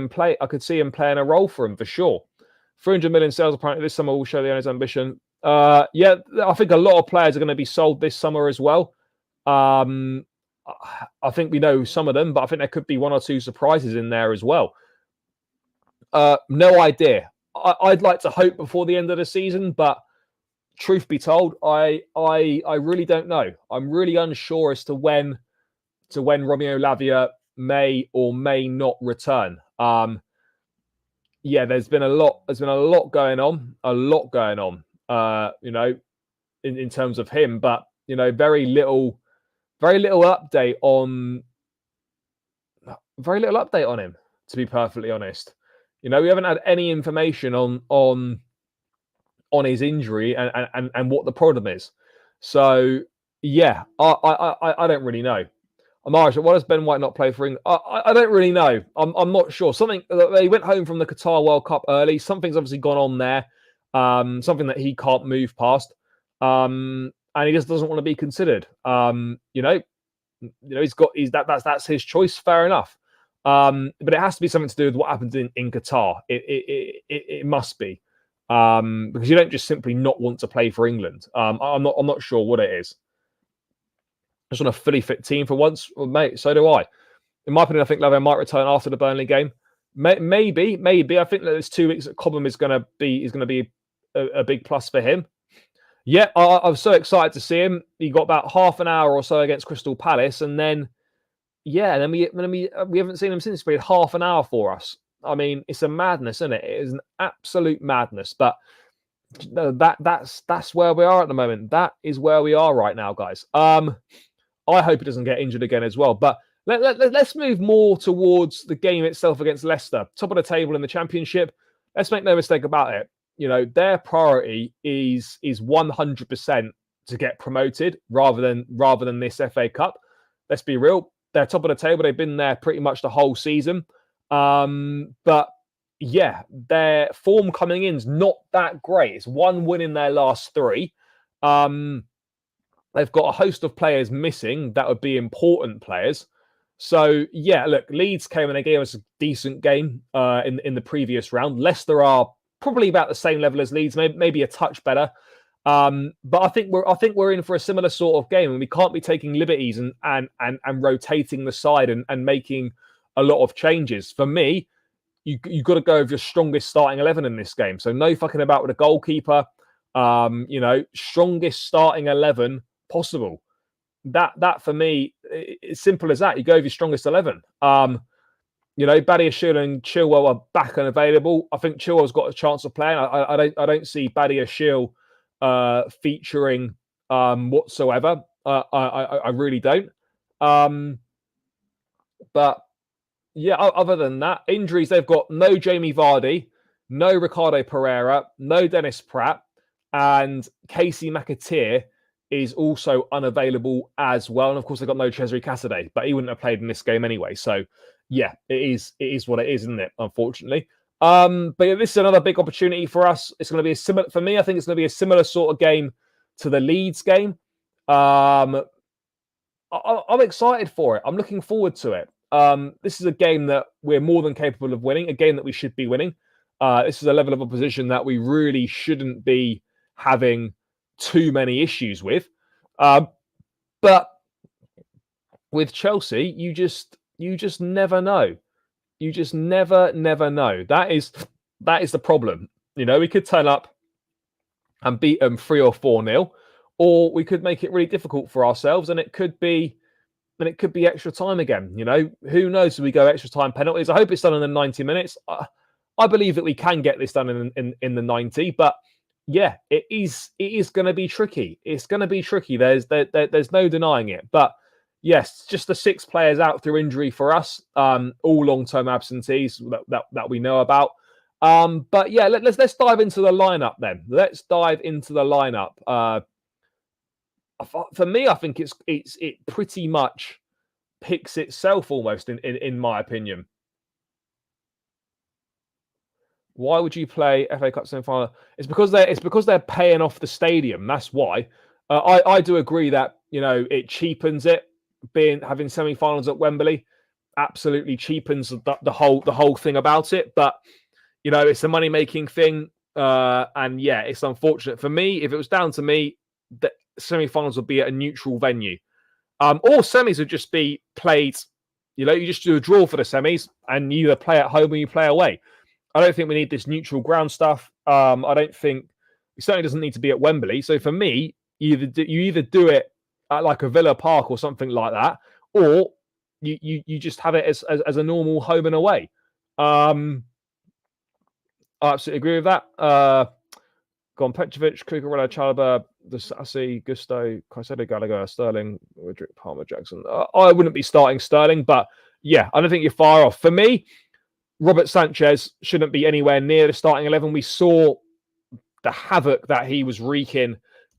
A: playing a role for him for sure. 300 million sales apparently this summer will show the owner's ambition. Yeah, I think a lot of players are going to be sold this summer as well. I think we know some of them, but I think there could be one or two surprises in there as well. No idea. I'd like to hope before the end of the season, but truth be told, I really don't know. I'm really unsure as to when Romeo Lavia may or may not return. Yeah, there's been a lot going on. You know, in terms of him, but you know, very little update on him, to be perfectly honest. You know, we haven't had any information on his injury and what the problem is. So yeah, I don't really know. Irish. Why does Ben White not play for England? I don't really know. I'm not sure. Something, they went home from the Qatar World Cup early. Something's obviously gone on there. Something that he can't move past. And he just doesn't want to be considered. You know, that's his choice. Fair enough. But it has to be something to do with what happens in Qatar. It must be. Because you don't just simply not want to play for England. I'm not sure what it is. I just want a fully fit team for once. Well, mate, so do I. In my opinion, I think Lavia might return after the Burnley game. Maybe. I think that this 2 weeks at Cobham is going to be a big plus for him. Yeah, I'm so excited to see him. He got about half an hour or so against Crystal Palace, and then we haven't seen him since. He played half an hour for us. I mean, it's a madness, isn't it? It is an absolute madness. But that's where we are at the moment. That is where we are right now, guys. I hope he doesn't get injured again as well. But let's move more towards the game itself against Leicester, top of the table in the Championship. Let's make no mistake about it. You know, their priority is 100% to get promoted rather than this FA Cup. Let's be real. They're top of the table. They've been there pretty much the whole season. But yeah, their form coming in is not that great. It's 1 win in their last 3. They've got a host of players missing that would be important players. So yeah, look, Leeds came and they gave us a decent game in the previous round. Leicester are probably about the same level as Leeds, maybe a touch better. But I think we're in for a similar sort of game, and we can't be taking liberties and rotating the side and making a lot of changes. For me, you got to go with your strongest starting 11 in this game. So no fucking about with a goalkeeper. Strongest starting 11 possible. That for me, it's simple as that. You go with your strongest 11. Badiashile and Chilwell are back and available. I think Chilwell's got a chance of playing. I don't see Badiashile featuring whatsoever. I really don't. But yeah, other than that, injuries, they've got no Jamie Vardy, no Ricardo Pereira, no Dennis Pratt, and Casey McAteer is also unavailable as well. And of course, they've got no Cesare Casadei, but he wouldn't have played in this game anyway. So yeah, it is what it is, isn't it? Unfortunately. But yeah, this is another big opportunity for us. It's going to be a similar, for me, I think it's going to be a similar sort of game to the Leeds game. I'm excited for it. I'm looking forward to it. This is a game that we're more than capable of winning, a game that we should be winning. This is a level of opposition that we really shouldn't be having too many issues with. But with Chelsea, you just never know. You just never know. That is the problem. We could turn up and beat them 3 or 4-0, or we could make it really difficult for ourselves, and it could be extra time again. Who knows if we go extra time penalties. I hope it's done in the 90 minutes. I believe that we can get this done in the 90, but yeah, it is going to be tricky. It's going to be tricky. There's no denying it. But yes, just the 6 players out through injury for us, all long-term absentees that we know about. But yeah, let's dive into the lineup then. Let's dive into the lineup. For me, I think it pretty much picks itself almost in my opinion. Why would you play FA Cup semi-final? It's because they're paying off the stadium. That's why. I do agree that it cheapens it. Having semi-finals at Wembley absolutely cheapens the whole thing about it. But it's a money-making thing, and yeah, it's unfortunate for me. If it was down to me, the semi-finals would be at a neutral venue, or semis would just be played. You just do a draw for the semis, and you either play at home or you play away. I don't think we need this neutral ground stuff. I don't think it certainly doesn't need to be at Wembley. So for me, you either do it at like a Villa Park or something like that, or you just have it as a normal home and away. I absolutely agree with that. Gone Petrovic, Cucurella, Chalobah, Sassi, Gusto, Caicedo, Gallagher, Sterling, Woodrick, Palmer, Jackson. I wouldn't be starting Sterling, but yeah, I don't think you're far off. For me, Robert Sanchez shouldn't be anywhere near the starting 11. We saw the havoc that he was wreaking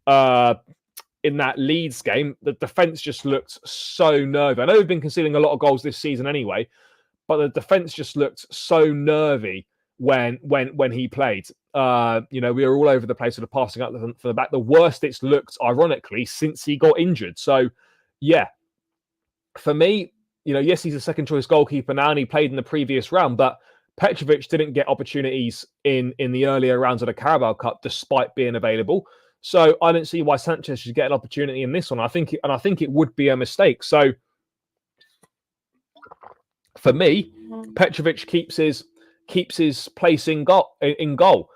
A: in that Leeds game. The defence just looked so nervy. I know we've been conceding a lot of goals this season anyway, but the defence just looked so nervy when he played. We were all over the place with the passing up for the back. The worst it's looked, ironically, since he got injured. So, yeah, for me, yes, he's a second choice goalkeeper now, and he played in the previous round, but Petrovic didn't get opportunities in the earlier rounds of the Carabao Cup, despite being available. So I don't see why Sanchez should get an opportunity in this one. I think it would be a mistake. So For me, Petrovic keeps his place in goal.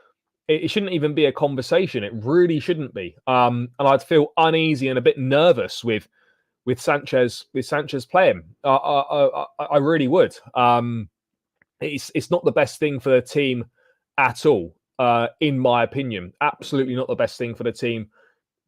A: It shouldn't even be a conversation. It really shouldn't be. And I'd feel uneasy and a bit nervous with Sanchez playing. I really would. It's not the best thing for the team at all, in my opinion. Absolutely not the best thing for the team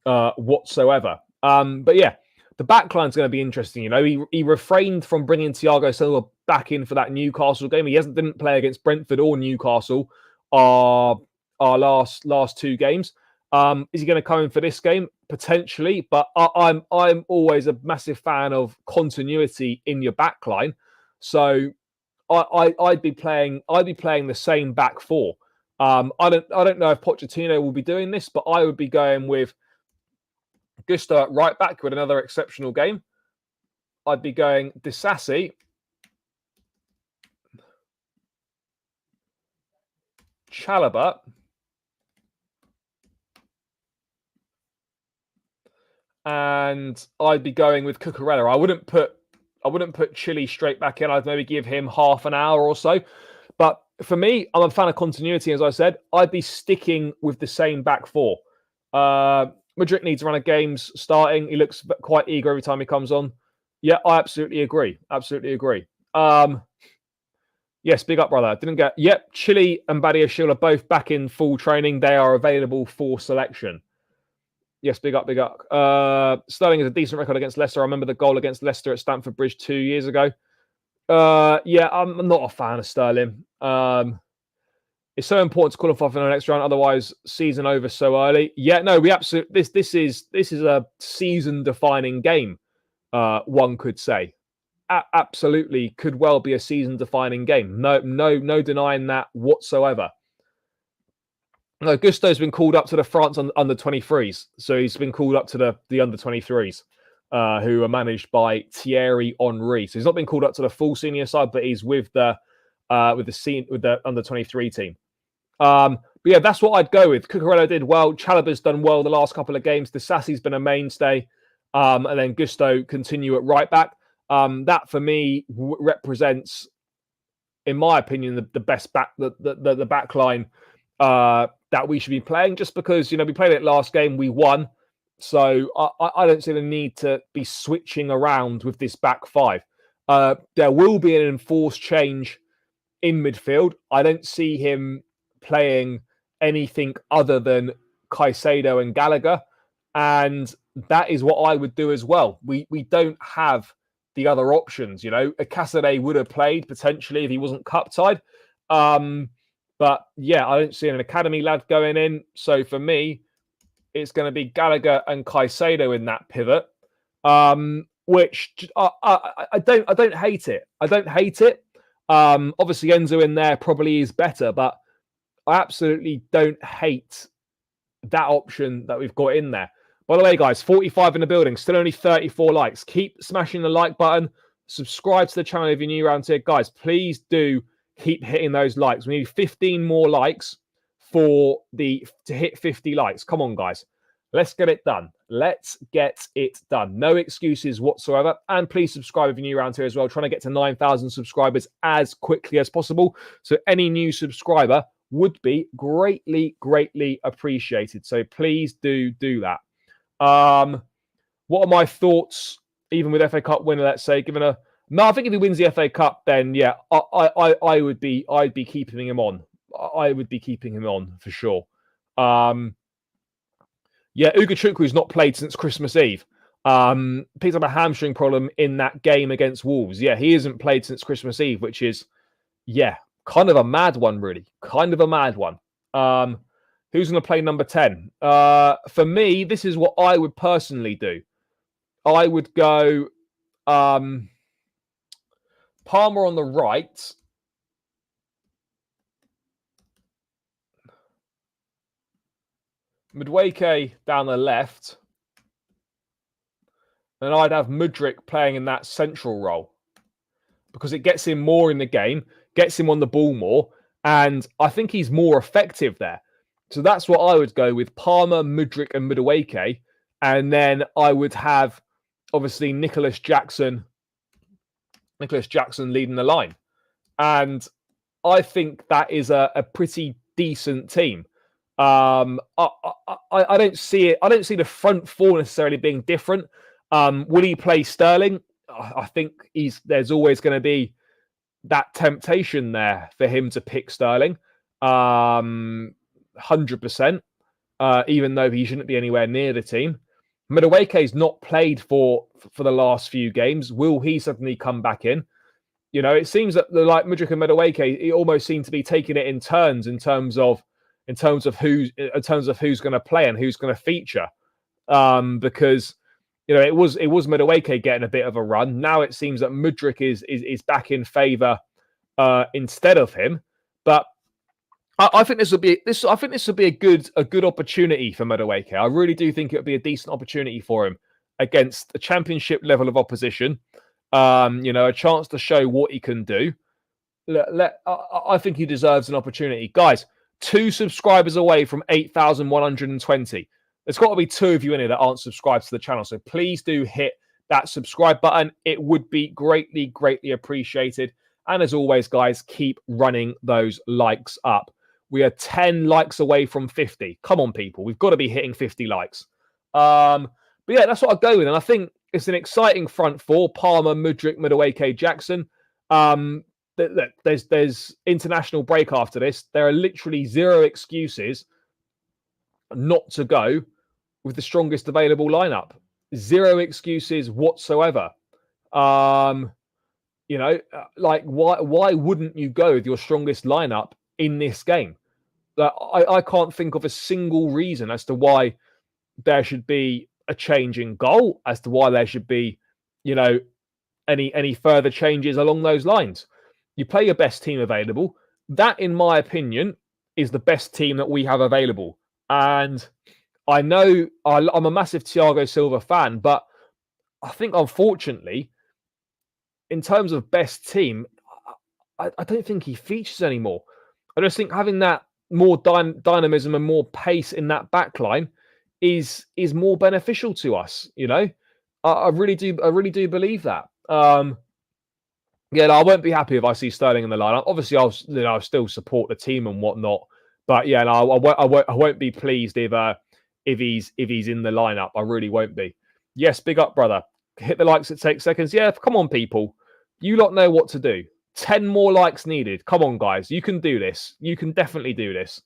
A: whatsoever. But yeah, the backline's going to be interesting. You know, he refrained from bringing Thiago Silva back in for that Newcastle game. He didn't play against Brentford or Newcastle our last two games. Is he going to come in for this game? Potentially, but I'm always a massive fan of continuity in your backline. So I'd be playing the same back four. I don't know if Pochettino will be doing this, but I would be going with Gusto at right back with another exceptional game. I'd be going Disasi, Chalobah, and I'd be going with Cucurella. I wouldn't put Chile straight back in. I'd maybe give him half an hour or so. But for me, I'm a fan of continuity, as I said. I'd be sticking with the same back four. Mudryk needs a run of games starting. He looks quite eager every time he comes on. Yeah, I absolutely agree. Absolutely agree. Yes, big up, brother. Didn't get... Yep, Chile and Badiashile are both back in full training. They are available for selection. Yes, big up, big up. Sterling has a decent record against Leicester. I remember the goal against Leicester at Stamford Bridge 2 years ago. Yeah, I'm not a fan of Sterling. It's so important to qualify for the next round, otherwise season over so early. Yeah, no, we absolutely this is a season-defining game. One could say, absolutely could well be a season-defining game. No denying that whatsoever. No, Gusto's been called up to the France under 23s, so he's been called up to the under 23s, who are managed by Thierry Henry. So he's not been called up to the full senior side, but he's with the under 23 team. But yeah, that's what I'd go with. Cucurella did well. Chalobah's done well the last couple of games. Disasi's been a mainstay. And then Gusto continue at right back. That for me represents, in my opinion, the best back, the back line that we should be playing. Just because, you know, we played it last game, we won. So I don't see the need to be switching around with this back five. There will be an enforced change in midfield. I don't see him playing anything other than Caicedo and Gallagher, and that is what I would do as well. We don't have the other options, you know. Casadei would have played potentially if he wasn't cup tied, but yeah, I don't see an academy lad going in. So for me, it's going to be Gallagher and Caicedo in that pivot, which I don't hate it. I don't hate it. Obviously, Enzo in there probably is better, but I absolutely don't hate that option that we've got in there. By the way, guys, 45 in the building, still only 34 likes. Keep smashing the like button. Subscribe to the channel if you're new around here. Guys, please do keep hitting those likes. We need 15 more likes to hit 50 likes. Come on, guys. Let's get it done. Let's get it done. No excuses whatsoever. And please subscribe if you're new around here as well. Trying to get to 9,000 subscribers as quickly as possible. So any new subscriber would be greatly, greatly appreciated. So please do that. What are my thoughts, even with FA Cup winner, let's say, no, I think if he wins the FA Cup, then yeah, I'd be keeping him on. I would be keeping him on for sure. Yeah, Ugachukwu not played since Christmas Eve. Picked up a hamstring problem in that game against Wolves. Yeah, he hasn't played since Christmas Eve, which is, yeah, kind of a mad one, really. Kind of a mad one. Who's going to play number 10? For me, this is what I would personally do. I would go Palmer on the right. Madueke down the left. And I'd have Mudryk playing in that central role, because it gets him more in the game, gets him on the ball more, and I think he's more effective there. So that's what I would go with: Palmer, Mudryk, and Madueke. And then I would have, obviously, Nicholas Jackson Nicholas Jackson leading the line. And I think that is a pretty decent team. I don't see it. I don't see the front four necessarily being different. Will he play Sterling? I think there's always going to be that temptation there for him to pick Sterling. 100%. Even though he shouldn't be anywhere near the team. Madueke's not played for the last few games. Will he suddenly come back in? You know, it seems that like Mudryk and Madueke, he almost seem to be taking it in turns in terms of who's going to play and who's going to feature. Because you know it was Madueke getting a bit of a run. Now it seems that Mudryk is back in favour instead of him. But I think this will be a good opportunity for Madueke. I really do think it would be a decent opportunity for him against a championship level of opposition. You know, a chance to show what he can do. I think he deserves an opportunity. Guys, 2 subscribers away from 8,120. There's got to be 2 of you in here that aren't subscribed to the channel. So please do hit that subscribe button. It would be greatly, greatly appreciated. And as always, guys, keep running those likes up. We are 10 likes away from 50. Come on, people. We've got to be hitting 50 likes. But yeah, that's what I'll go with. And I think it's an exciting front four. Palmer, Mudryk, Madueke, Jackson. There's international break after this. There are literally 0 excuses not to go with the strongest available lineup. 0 excuses whatsoever. You know, like why wouldn't you go with your strongest lineup in this game? I can't think of a single reason as to why there should be a change in goal, as to why there should be, you know, any further changes along those lines. You play your best team available. That, in my opinion, is the best team that we have available. And I know I'm a massive Thiago Silva fan, but I think, unfortunately, in terms of best team, I don't think he features anymore. I just think having that more dynamism and more pace in that back line is more beneficial to us. You know, I really do believe that. Yeah, no, I won't be happy if I see Sterling in the lineup. Obviously, I'll still support the team and whatnot. But yeah, no, I won't be pleased if he's in the lineup. I really won't be. Yes, big up, brother. Hit the likes. It takes seconds. Yeah, come on, people. You lot know what to do. 10 more likes needed. Come on, guys. You can do this. You can definitely do this.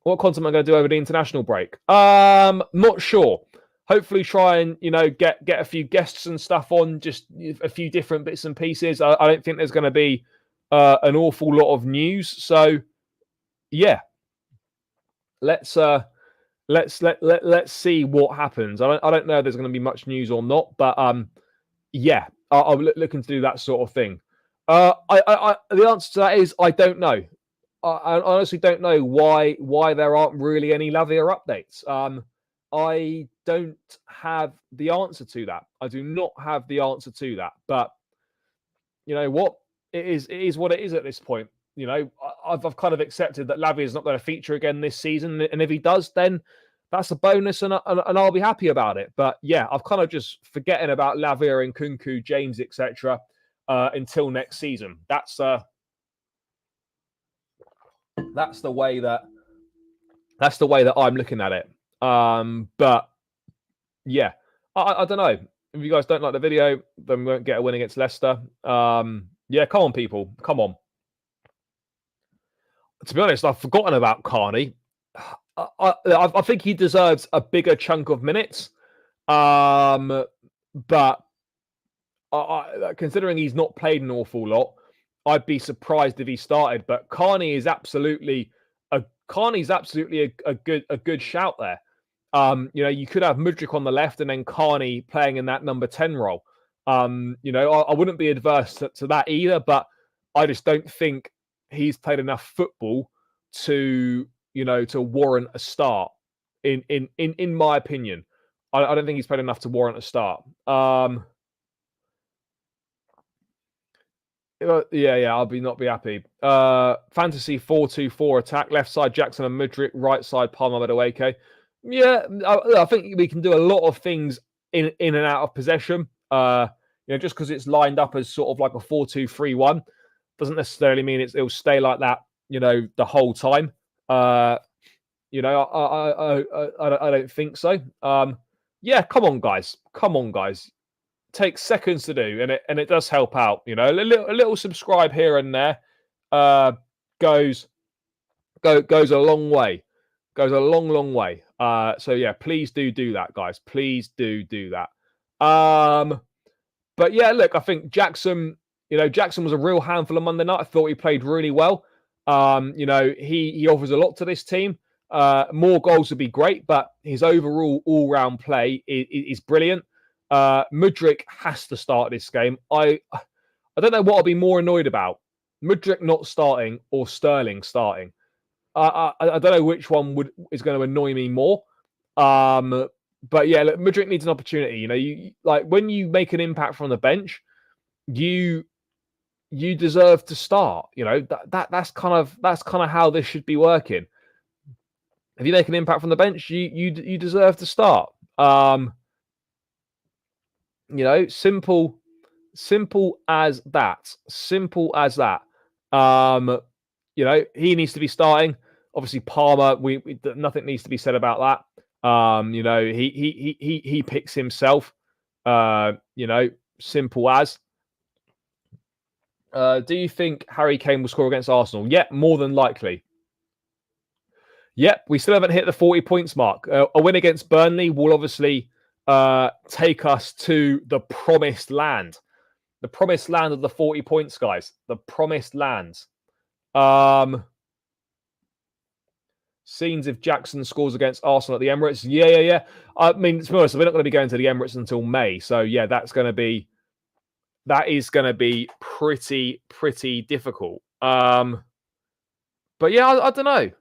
A: What content am I going to do over the international break? Not sure. Hopefully try and, you know, get a few guests and stuff on, just a few different bits and pieces. I don't think there's going to be an awful lot of news. So, yeah. Let's see what happens. I don't know if there's going to be much news or not, but yeah, I'll looking to do that sort of thing. The answer to that is I don't know. I honestly don't know why there aren't really any Lavia updates. I don't have the answer to that. I do not have the answer to that. But you know what? It is what it is at this point. You know, I've kind of accepted that Lavia is not going to feature again this season, and if he does, then that's a bonus, and I'll be happy about it. But yeah, I've kind of just forgetting about Lavia and Kunku, James, etc. Until next season. That's the way that I'm looking at it. But yeah, I don't know. If you guys don't like the video, then we won't get a win against Leicester. Yeah, come on, people, come on. To be honest, I've forgotten about Carney. I think he deserves a bigger chunk of minutes. But considering he's not played an awful lot, I'd be surprised if he started. But Carney is absolutely a good shout there. You know, you could have Mudryk on the left and then Carney playing in that number 10 role. You know, I wouldn't be adverse to that either, but I just don't think he's played enough football to, you know, to warrant a start. In my opinion, I don't think he's played enough to warrant a start. Yeah, I'll not be happy. Fantasy 4-2-4 attack, left side Jackson and Mudryk, right side Palmer Madueke. Yeah, I think we can do a lot of things in and out of possession. just because it's lined up as sort of like a 4-2-3-1 doesn't necessarily mean it'll stay like that, the whole time. I don't think so. Yeah, come on, guys. Takes seconds to do, and it does help out. A little subscribe here and there goes a long way. Goes a long way. So yeah, please do that, guys. Please do that. But yeah, look, I think Jackson was a real handful on Monday night. I thought he played really well. He offers a lot to this team. More goals would be great, but his overall all-round play is brilliant. Mudryk has to start this game. I don't know what I'll be more annoyed about: Mudryk not starting or Sterling starting. I don't know which one is going to annoy me more. But yeah, look, Mudryk needs an opportunity. You like when you make an impact from the bench, you deserve to start. That's kind of how this should be working. If you make an impact from the bench, you deserve to start. Simple as that. Simple as that. He needs to be starting. Obviously, Palmer, we nothing needs to be said about that. He picks himself. Simple as. Do you think Harry Kane will score against Arsenal? Yep, more than likely. Yep, we still haven't hit the 40 points mark. A win against Burnley will obviously take us to the promised land. The promised land of the 40 points, guys. The promised lands. Scenes if Jackson scores against Arsenal at the Emirates. Yeah. I mean, to be honest, we're not going to be going to the Emirates until May. So, yeah, that is going to be pretty difficult. But, yeah, I don't know.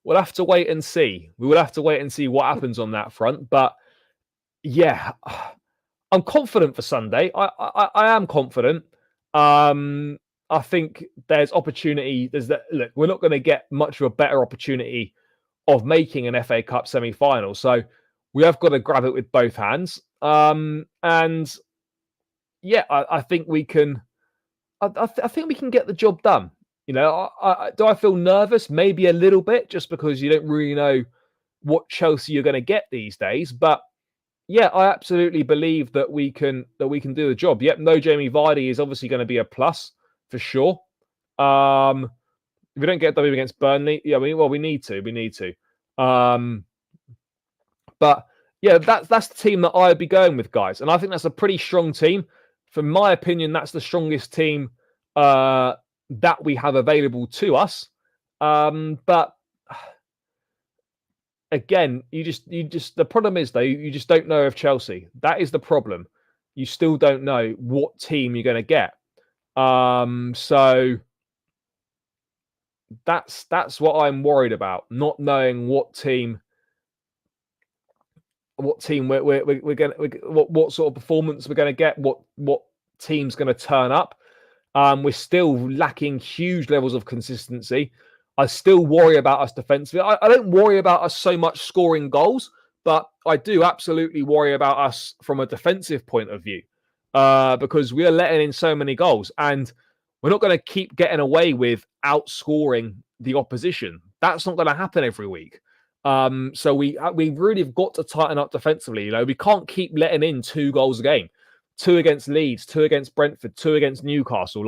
A: We'll have to wait and see. We will have to wait and see what happens on that front. But, yeah, I'm confident for Sunday. I am confident. I think there's opportunity. Look, we're not going to get much of a better opportunity of making an FA Cup semi-final. So we have got to grab it with both hands. And yeah, I think we can. I think we can get the job done. Do I feel nervous? Maybe a little bit, just because you don't really know what Chelsea you're going to get these days. But yeah, I absolutely believe that we can do the job. Yep, no Jamie Vardy is obviously going to be a plus for sure. If we don't get W against Burnley, yeah, we need to. But yeah, that's the team that I'd be going with, guys, and I think that's a pretty strong team. From my opinion, that's the strongest team that we have available to us. But again, you just the problem is though, you just don't know of Chelsea. That is the problem. You still don't know what team you're going to get. So that's what I'm worried about, not knowing what team we're going what sort of performance we're going to get, what team's going to turn up. We're still lacking huge levels of consistency. I still worry about us defensively. I don't worry about us so much scoring goals, but I do absolutely worry about us from a defensive point of view, because we are letting in so many goals, and we're not going to keep getting away with outscoring the opposition. That's not going to happen every week. So we really have got to tighten up defensively. We can't keep letting in 2 goals a game. 2 against Leeds, 2 against Brentford, 2 against Newcastle.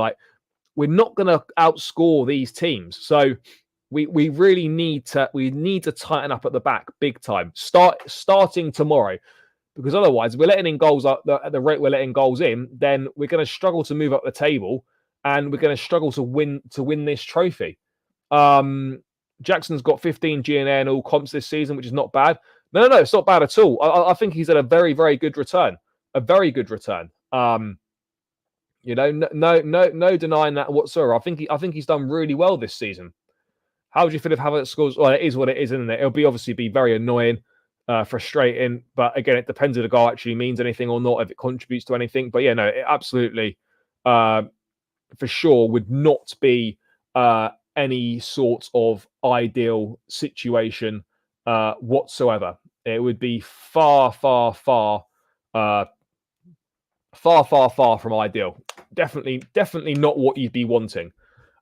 A: We're not going to outscore these teams. So we really need to tighten up at the back big time. Starting tomorrow, because otherwise, if we're letting in goals at the rate we're letting goals in, then we're going to struggle to move up the table, and we're going to struggle to win this trophy. Jackson's got 15 GNA in all comps this season, which is not bad. No, it's not bad at all. I think he's at a very, very good return. A very good return. No denying that whatsoever. I think he's done really well this season. How do you feel if Havertz scores? Well, it is what it is, isn't it? It'll obviously be very annoying, frustrating. But again, it depends if the goal actually means anything or not, if it contributes to anything. But yeah, no, it absolutely, for sure, would not be any sort of ideal situation whatsoever. It would be far, far, far Far, far, far from ideal. Definitely not what you'd be wanting.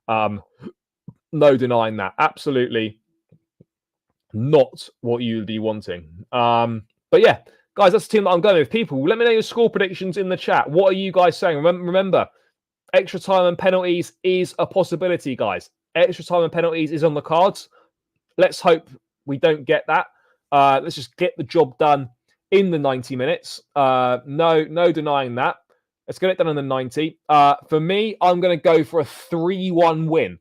A: No denying that. Absolutely not what you'd be wanting. But yeah, guys, that's the team that I'm going with. People, let me know your score predictions in the chat. What are you guys saying? Remember, extra time and penalties is a possibility, guys. Extra time and penalties is on the cards. Let's hope we don't get that. Let's just get the job done in the 90 minutes. No denying that. Let's get it done in the 90. For me, I'm going to go for a 3-1 win.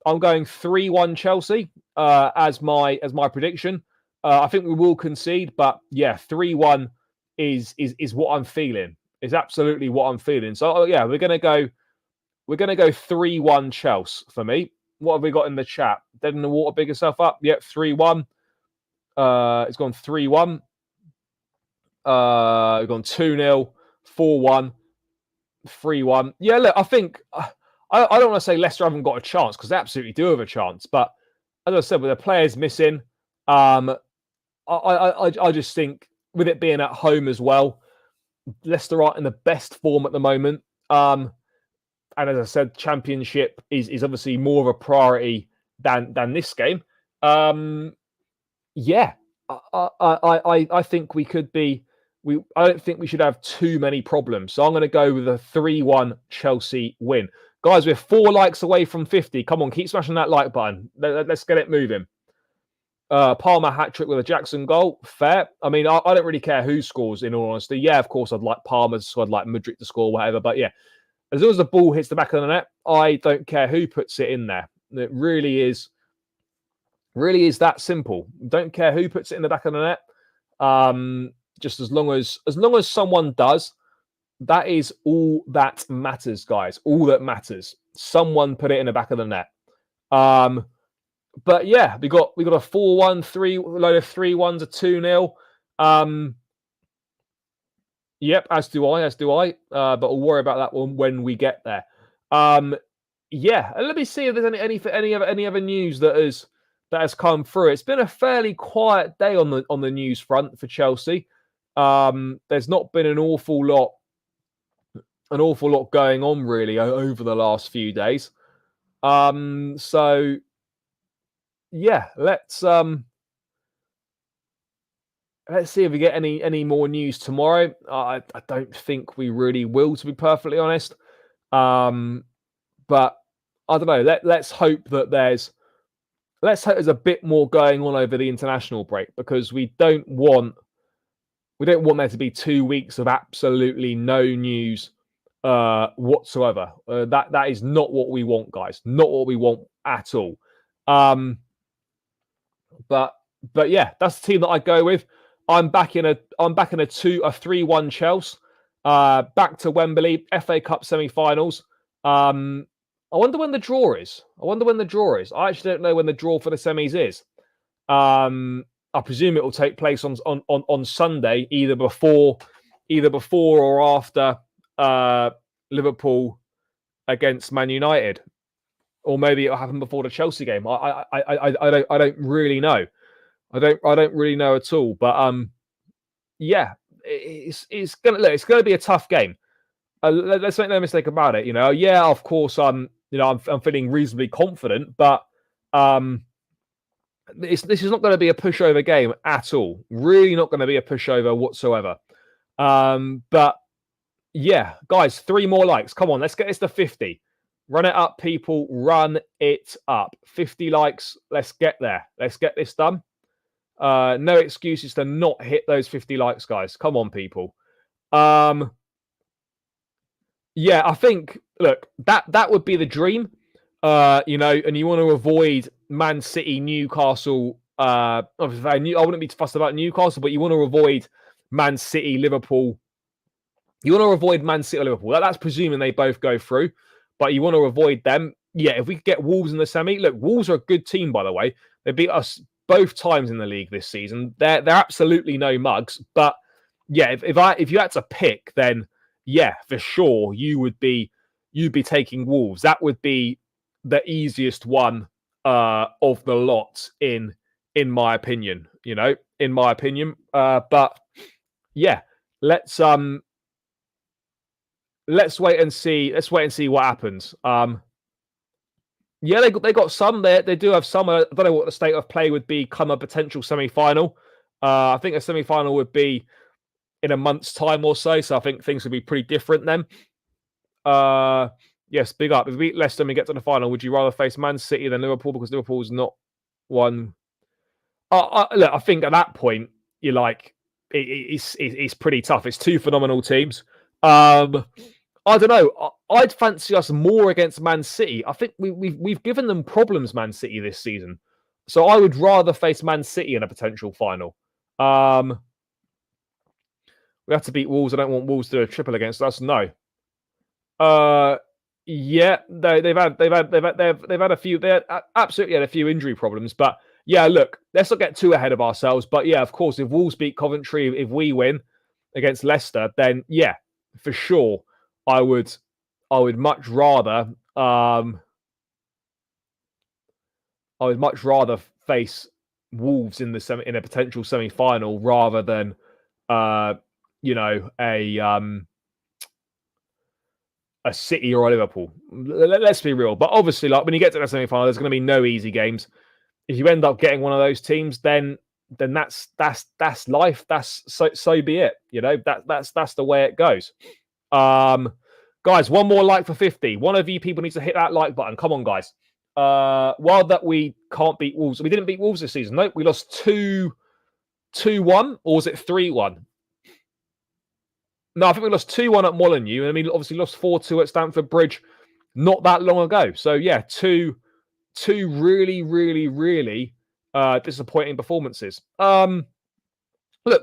A: I'm going 3-1 Chelsea as my prediction. I think we will concede, but yeah, 3-1 is what I'm feeling. Is absolutely what I'm feeling. So yeah, we're gonna go 3-1 Chelsea for me. What have we got in the chat? Dead in the water, big yourself up. Yep, 3-1. It's gone 3-1. We've gone 2-0, 4-1, 3-1. Yeah, look, I think I don't want to say Leicester haven't got a chance because they absolutely do have a chance. But as I said, with the players missing, I just think with it being at home as well, Leicester aren't in the best form at the moment. And as I said, Championship is obviously more of a priority than this game. Yeah, I think we could be. I don't think we should have too many problems. So I'm going to go with a 3-1 Chelsea win. Guys, we're 4 likes away from 50. Come on, keep smashing that like button. Let's get it moving. Palmer hat-trick with a Jackson goal. Fair. I mean, I don't really care who scores, in all honesty. Yeah, of course, I'd like Palmer to score, I'd like Mudryk to score, whatever. But yeah, as long as the ball hits the back of the net, I don't care who puts it in there. It really is that simple. Don't care who puts it in the back of the net. Just as long as someone does, that is all that matters, guys. All that matters. Someone put it in the back of the net. But yeah, we got a 4-1, 3 load of 3-1s, a 2-0. Yep, as do I. But we'll worry about that one when we get there. Yeah, and let me see if there's any other news that has come through. It's been a fairly quiet day on the news front for Chelsea. There's not been an awful lot going on really over the last few days. So yeah, let's see if we get any more news tomorrow. I don't think we really will, to be perfectly honest. But I don't know. Let's hope that there's a bit more going on over the international break, because we don't want there to be 2 weeks of absolutely no news whatsoever. That is not what we want, guys. Not what we want at all. But yeah, that's the team that I go with. I'm back in a 3-1 Chelsea. Back to Wembley, FA Cup semi-finals. I wonder when the draw is. I actually don't know when the draw for the semis is. I presume it will take place on Sunday, either before or after Liverpool against Man United, or maybe it'll happen before the Chelsea game. I don't really know. I don't really know at all. But yeah, it's gonna be a tough game. Let's make no mistake about it. Yeah, of course, I'm feeling reasonably confident, but this is not going to be a pushover game at all. Really not going to be a pushover whatsoever. But yeah, guys, 3 more likes. Come on, let's get this to 50. Run it up, people. Run it up. 50 likes. Let's get there. Let's get this done. No excuses to not hit those 50 likes, guys. Come on, people. Yeah, I think, look, that would be the dream. And you want to avoid Man City, Newcastle. Obviously, I wouldn't be fussed about Newcastle, but you want to avoid Man City, Liverpool. You want to avoid Man City or Liverpool. That's presuming they both go through, but you want to avoid them. Yeah, if we could get Wolves in the semi. Look, Wolves are a good team, by the way. They beat us both times in the league this season. They're absolutely no mugs. But yeah, if you had to pick, then yeah, for sure you'd be taking Wolves. That would be the easiest one of the lot in my opinion. But yeah, let's wait and see. Let's wait and see what happens. Yeah, they got some. They do have some. I don't know what the state of play would be come a potential semi-final. I think a semi-final would be in a month's time or so. So I think things would be pretty different then. Yes, big up. If we beat Leicester and we get to the final, would you rather face Man City than Liverpool? Because Liverpool's not one. Look, I think at that point, you're like, it's pretty tough. It's two phenomenal teams. I don't know. I'd fancy us more against Man City. I think we've given them problems, Man City, this season. So I would rather face Man City in a potential final. We have to beat Wolves. I don't want Wolves to do a triple against us. No. Yeah, they've had a few. They absolutely had a few injury problems, but yeah, look, let's not get too ahead of ourselves. But yeah, of course, if Wolves beat Coventry, if we win against Leicester, then yeah, for sure, I would much rather face Wolves in a potential semi-final rather than a City or a Liverpool. Let's be real. But obviously, like when you get to the semi-final, there's going to be no easy games. If you end up getting one of those teams, then that's life. That's so be it. You know, that's the way it goes. Guys, one more like for 50. One of you people needs to hit that like button. Come on, guys. While that we can't beat Wolves, we didn't beat Wolves this season. Nope, we lost 2-1, or was it 3-1? No, I think we lost 2-1 at Molineux, and I mean, obviously lost 4-2 at Stamford Bridge not that long ago. So yeah, two really, really, really disappointing performances. Look,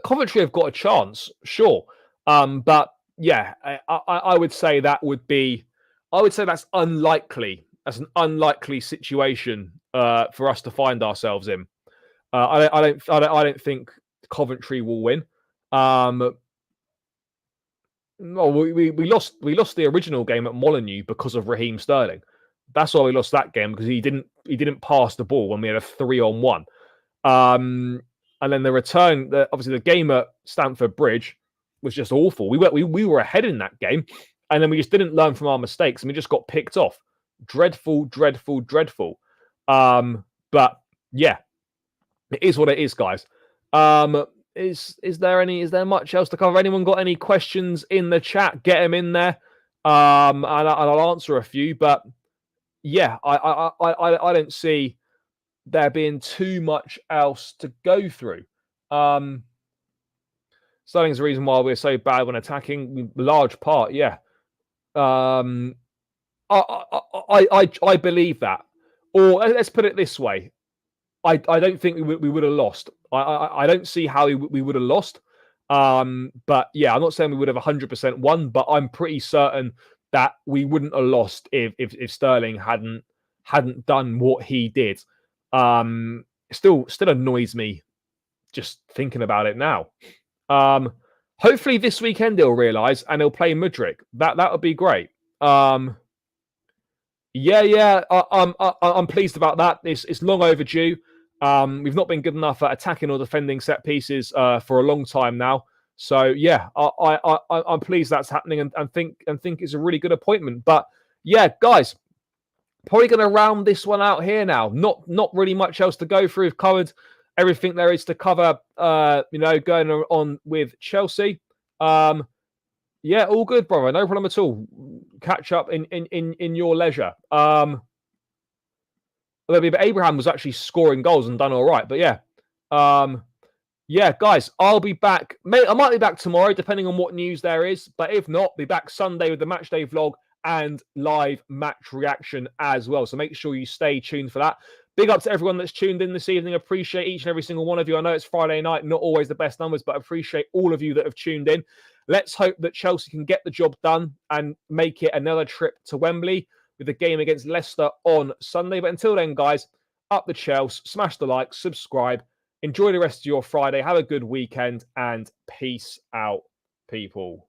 A: Coventry have got a chance, sure, but yeah, I would say that would be. I would say that's unlikely. That's an unlikely situation for us to find ourselves in. I don't think Coventry will win. No, we lost the original game at Molineux because of Raheem Sterling. That's why we lost that game, because he didn't pass the ball when we had a 3-on-1. And then the return, obviously the game at Stamford Bridge was just awful. We were ahead in that game, and then we just didn't learn from our mistakes, and we just got picked off. Dreadful, dreadful, dreadful. But yeah, it is what it is, guys. Is there much else to cover? Anyone got any questions in the chat? Get them in there, and I'll answer a few. But yeah, I don't see there being too much else to go through. Sterling's the reason why we're so bad when attacking. Large part, yeah. I believe that. Or let's put it this way: I don't think we would have lost. I don't see how we would have lost. But yeah, I'm not saying we would have 100% won, but I'm pretty certain that we wouldn't have lost if Sterling hadn't done what he did. Still annoys me just thinking about it now. Hopefully this weekend he'll realise and he'll play Mudryk. That would be great. I'm pleased about that. It's long overdue. We've not been good enough at attacking or defending set pieces for a long time now. So yeah, I'm pleased that's happening and think it's a really good appointment. But yeah, guys, probably going to round this one out here now. Not really much else to go through. We've covered everything there is to cover. Going on with Chelsea. Yeah, all good, brother. No problem at all. Catch up in your leisure. But Abraham was actually scoring goals and done all right. But yeah. Yeah, guys, I'll be back. I might be back tomorrow, depending on what news there is. But if not, be back Sunday with the match day vlog and live match reaction as well. So make sure you stay tuned for that. Big up to everyone that's tuned in this evening. Appreciate each and every single one of you. I know it's Friday night, not always the best numbers, but appreciate all of you that have tuned in. Let's hope that Chelsea can get the job done and make it another trip to Wembley with the game against Leicester on Sunday. But until then, guys, up the Chelsea, smash the like, subscribe, enjoy the rest of your Friday, have a good weekend, and peace out, people.